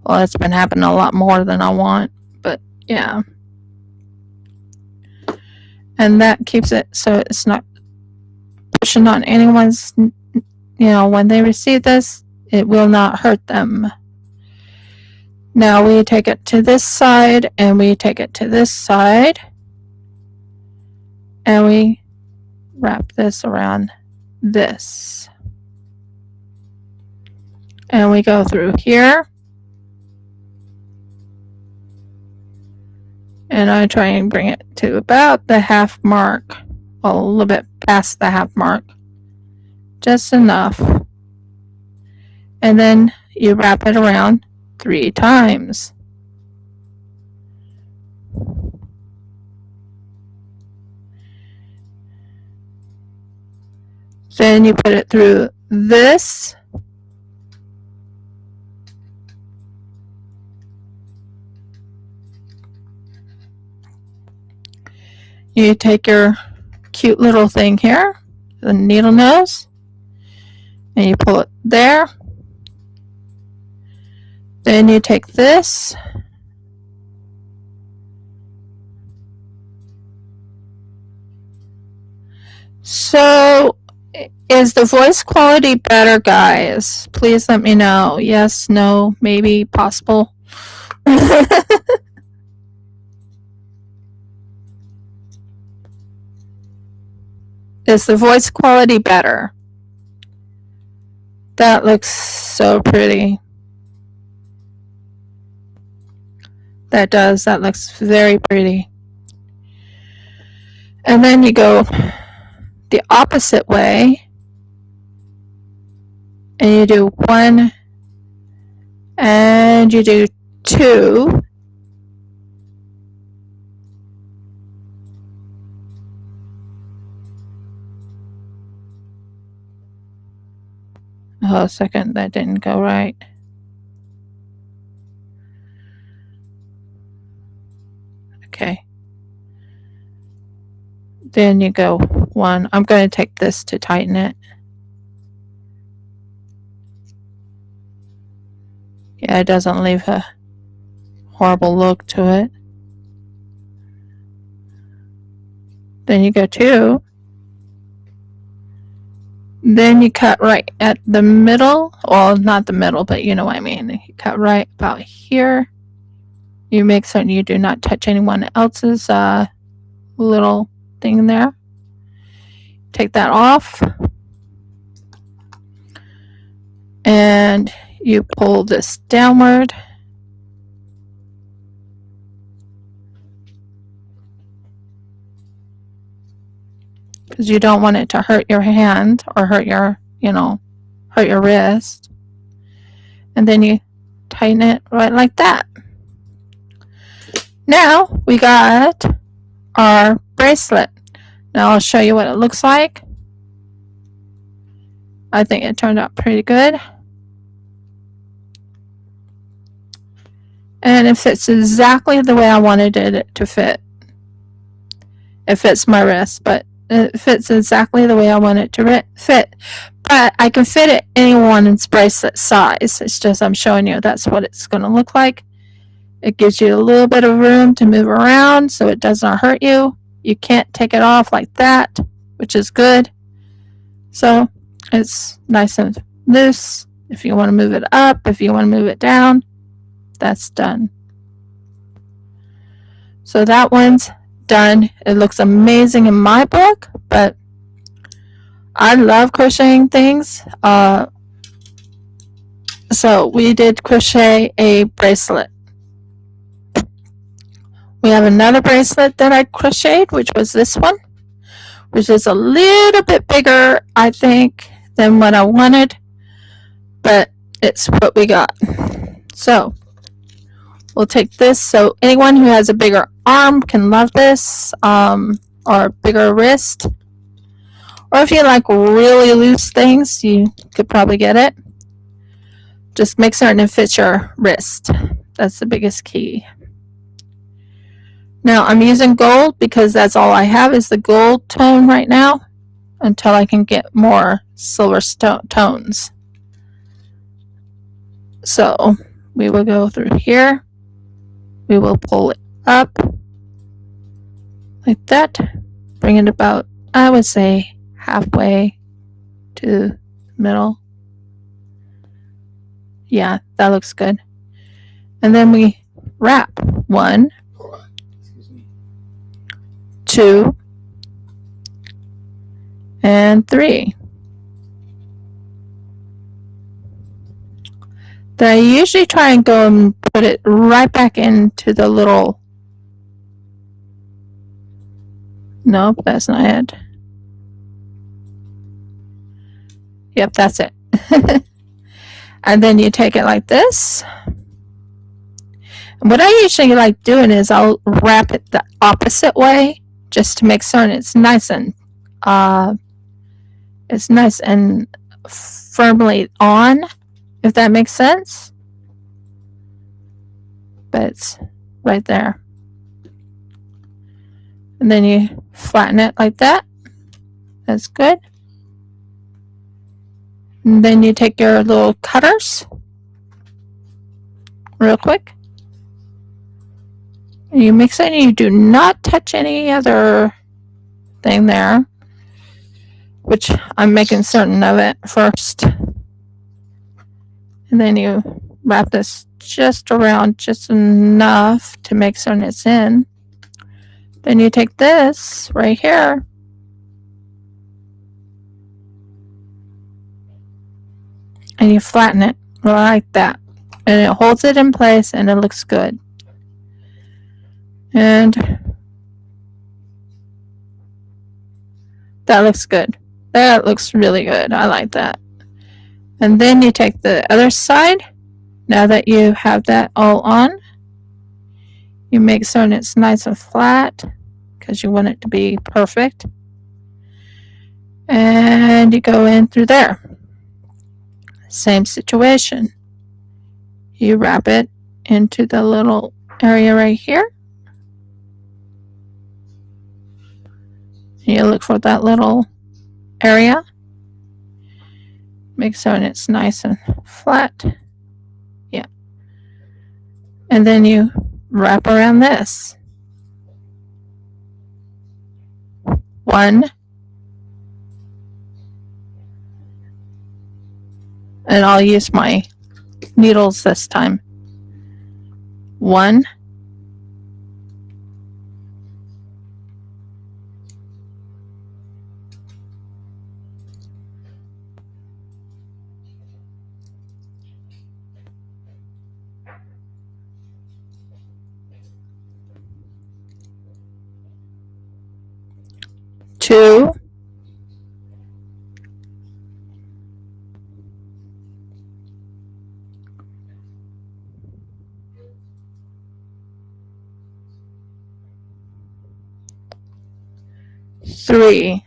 Well, it's been happening a lot more than I want, but yeah. And that keeps it so it's not pushing on anyone's, when they receive this, it will not hurt them. Now we take it to this side, and we take it to this side, and we wrap this around this. And we go through here. And I try and bring it to about the half mark, well, a little bit past the half mark, just enough. And then you wrap it around 3 times. Then you put it through this. You take your cute little thing here, the needle nose, and you pull it there. Then you take this, so is the voice quality better, guys? Please let me know. Yes, no, maybe, possible. Is the voice quality better? That looks so pretty. That does. That looks very pretty. And then you go the opposite way, and you do 1, and you do 2. Oh, a second, that didn't go right. Okay. Then you go 1. I'm going to take this to tighten it. Yeah, it doesn't leave a horrible look to it. Then you go 2. Then you cut right at the middle. Well, not the middle, but you know what I mean. You cut right about here. You make certain you do not touch anyone else's little thing there. Take that off. And you pull this downward. Because you don't want it to hurt your hand or hurt your, hurt your wrist. And then you tighten it right like that. Now we got our bracelet. Now I'll show you what it looks like. I think it turned out pretty good. And it fits exactly the way I wanted it to fit. It fits my wrist, but it fits exactly the way I want it to fit. But I can fit it anyone's bracelet size. It's just I'm showing you that's what it's going to look like. It gives you a little bit of room to move around so it does not hurt you. You can't take it off like that, which is good. So it's nice and loose. If you want to move it up, if you want to move it down, that's done. So that one's done. It looks amazing in my book, but I love crocheting things. So we did crochet a bracelet. We have another bracelet that I crocheted, which was this one, which is a little bit bigger, I think, than what I wanted, but it's what we got. So we'll take this. So anyone who has a bigger arm can love this, or bigger wrist. Or if you like really loose things, you could probably get it. Just make certain it fits your wrist. That's the biggest key. Now I'm using gold because that's all I have is the gold tone right now until I can get more silver tones. So we will go through here. We will pull it up like that. Bring it about, I would say, halfway to the middle. Yeah, that looks good. And then we wrap 1, 2, and 3. Then I usually try and go and put it right back into the little. Nope, that's not it. Yep, that's it. And then you take it like this. And what I usually like doing is I'll wrap it the opposite way, just to make certain it's nice and firmly on, if that makes sense. But it's right there. And then you flatten it like that. That's good. And then you take your little cutters real quick. And you mix it, and you do not touch any other thing there, which I'm making certain of it first. And then you wrap this just around, just enough to make certain it's in. Then you take this right here and you flatten it like that, and it holds it in place and it looks good. And that looks good. That looks really good. I like that. And then you take the other side. Now that you have that all on, you make certain it's nice and flat because you want it to be perfect. And you go in through there. Same situation. You wrap it into the little area right here. You look for that little area. Make certain it's nice and flat. Yeah. And then you wrap around this. 1. And I'll use my needles this time. 1. 2. 3.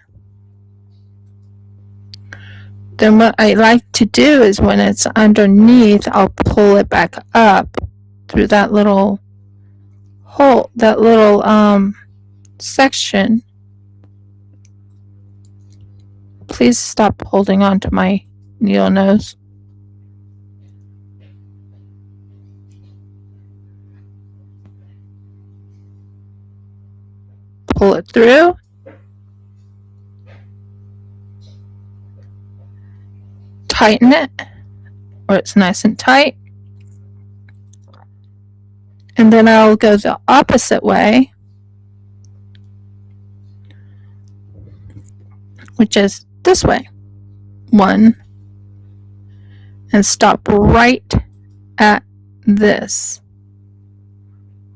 Then what I like to do is when it's underneath, I'll pull it back up through that little hole, that little section. Please stop holding on to my needle nose. Pull it through. Tighten it where it's nice and tight. And then I'll go the opposite way, which is this way. 1. And stop right at this.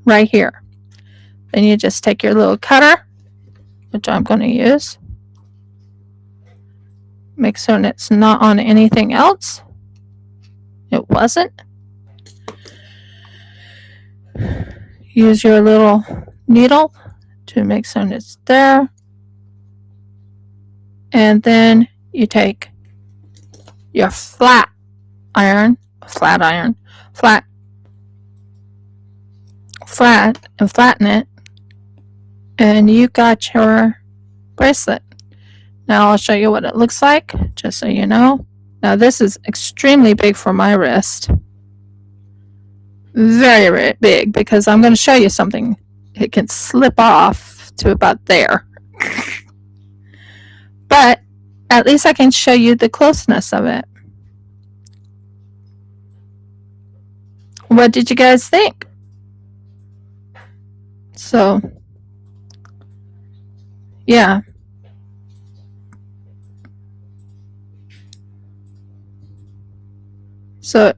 Right here. Then you just take your little cutter, which I'm going to use. Make certain it's not on anything else. It wasn't. Use your little needle to make certain it's there. And then you take your flat iron, and flatten it, and you got your bracelet. Now I'll show you what it looks like, just so you know. Now this is extremely big for my wrist. very, very big because I'm going to show you something. It can slip off to about there. But at least I can show you the closeness of it. What did you guys think? So, yeah. So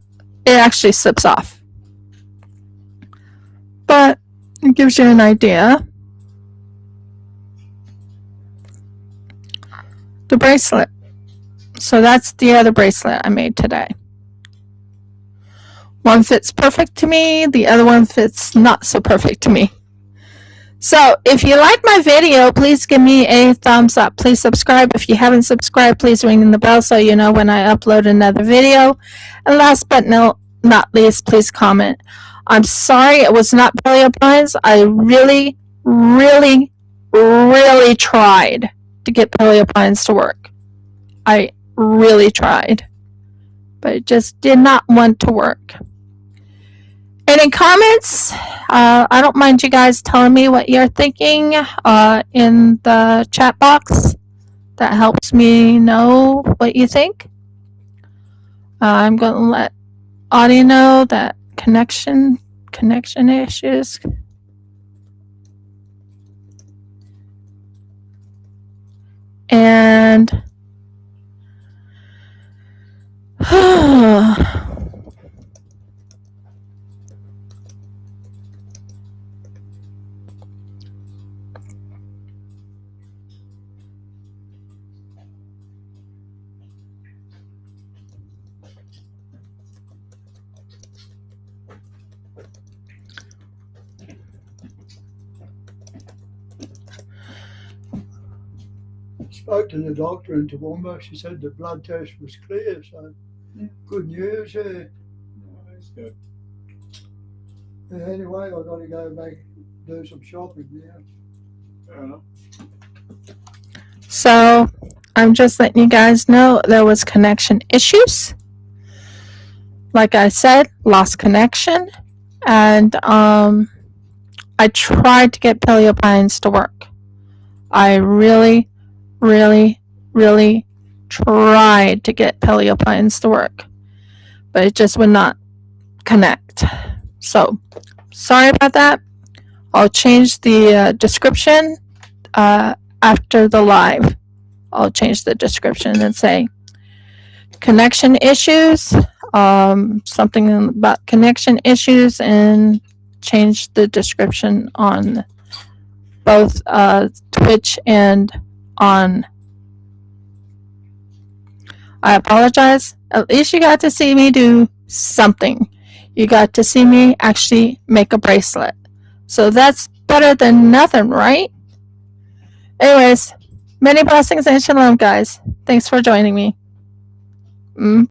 it actually slips off. But it gives you an idea. The bracelet. So that's the other bracelet I made today. One fits perfect to me, the other one fits not so perfect to me. So if you like my video, please give me a thumbs up. Please subscribe. If you haven't subscribed, please ring the bell so you know when I upload another video. And last but not least, please comment. I'm sorry it was not Paleo Pines. I really, really, really tried to get Paleo Pines to work. I really tried. But it just did not want to work. Any comments? I don't mind you guys telling me what you're thinking in the chat box. That helps me know what you think. I'm going to let Audie know that connection issues. And spoke to the doctor in Toowoomba. She said the blood test was clear, so good news. That's good. Anyway, I've got to go back do some shopping now. Fair enough. So I'm just letting you guys know there was connection issues. Like I said, lost connection. And I tried to get Paleo Pines to work. I really, really, really tried to get Paleo Pines to work. But it just would not connect. So, sorry about that. I'll change the description after the live. I'll change the description and say connection issues, something about connection issues, and change the description on both Twitch and on. I apologize. At least you got to see me do something. You got to see me actually make a bracelet. So that's better than nothing, right? Anyways, many blessings and shalom, guys. Thanks for joining me.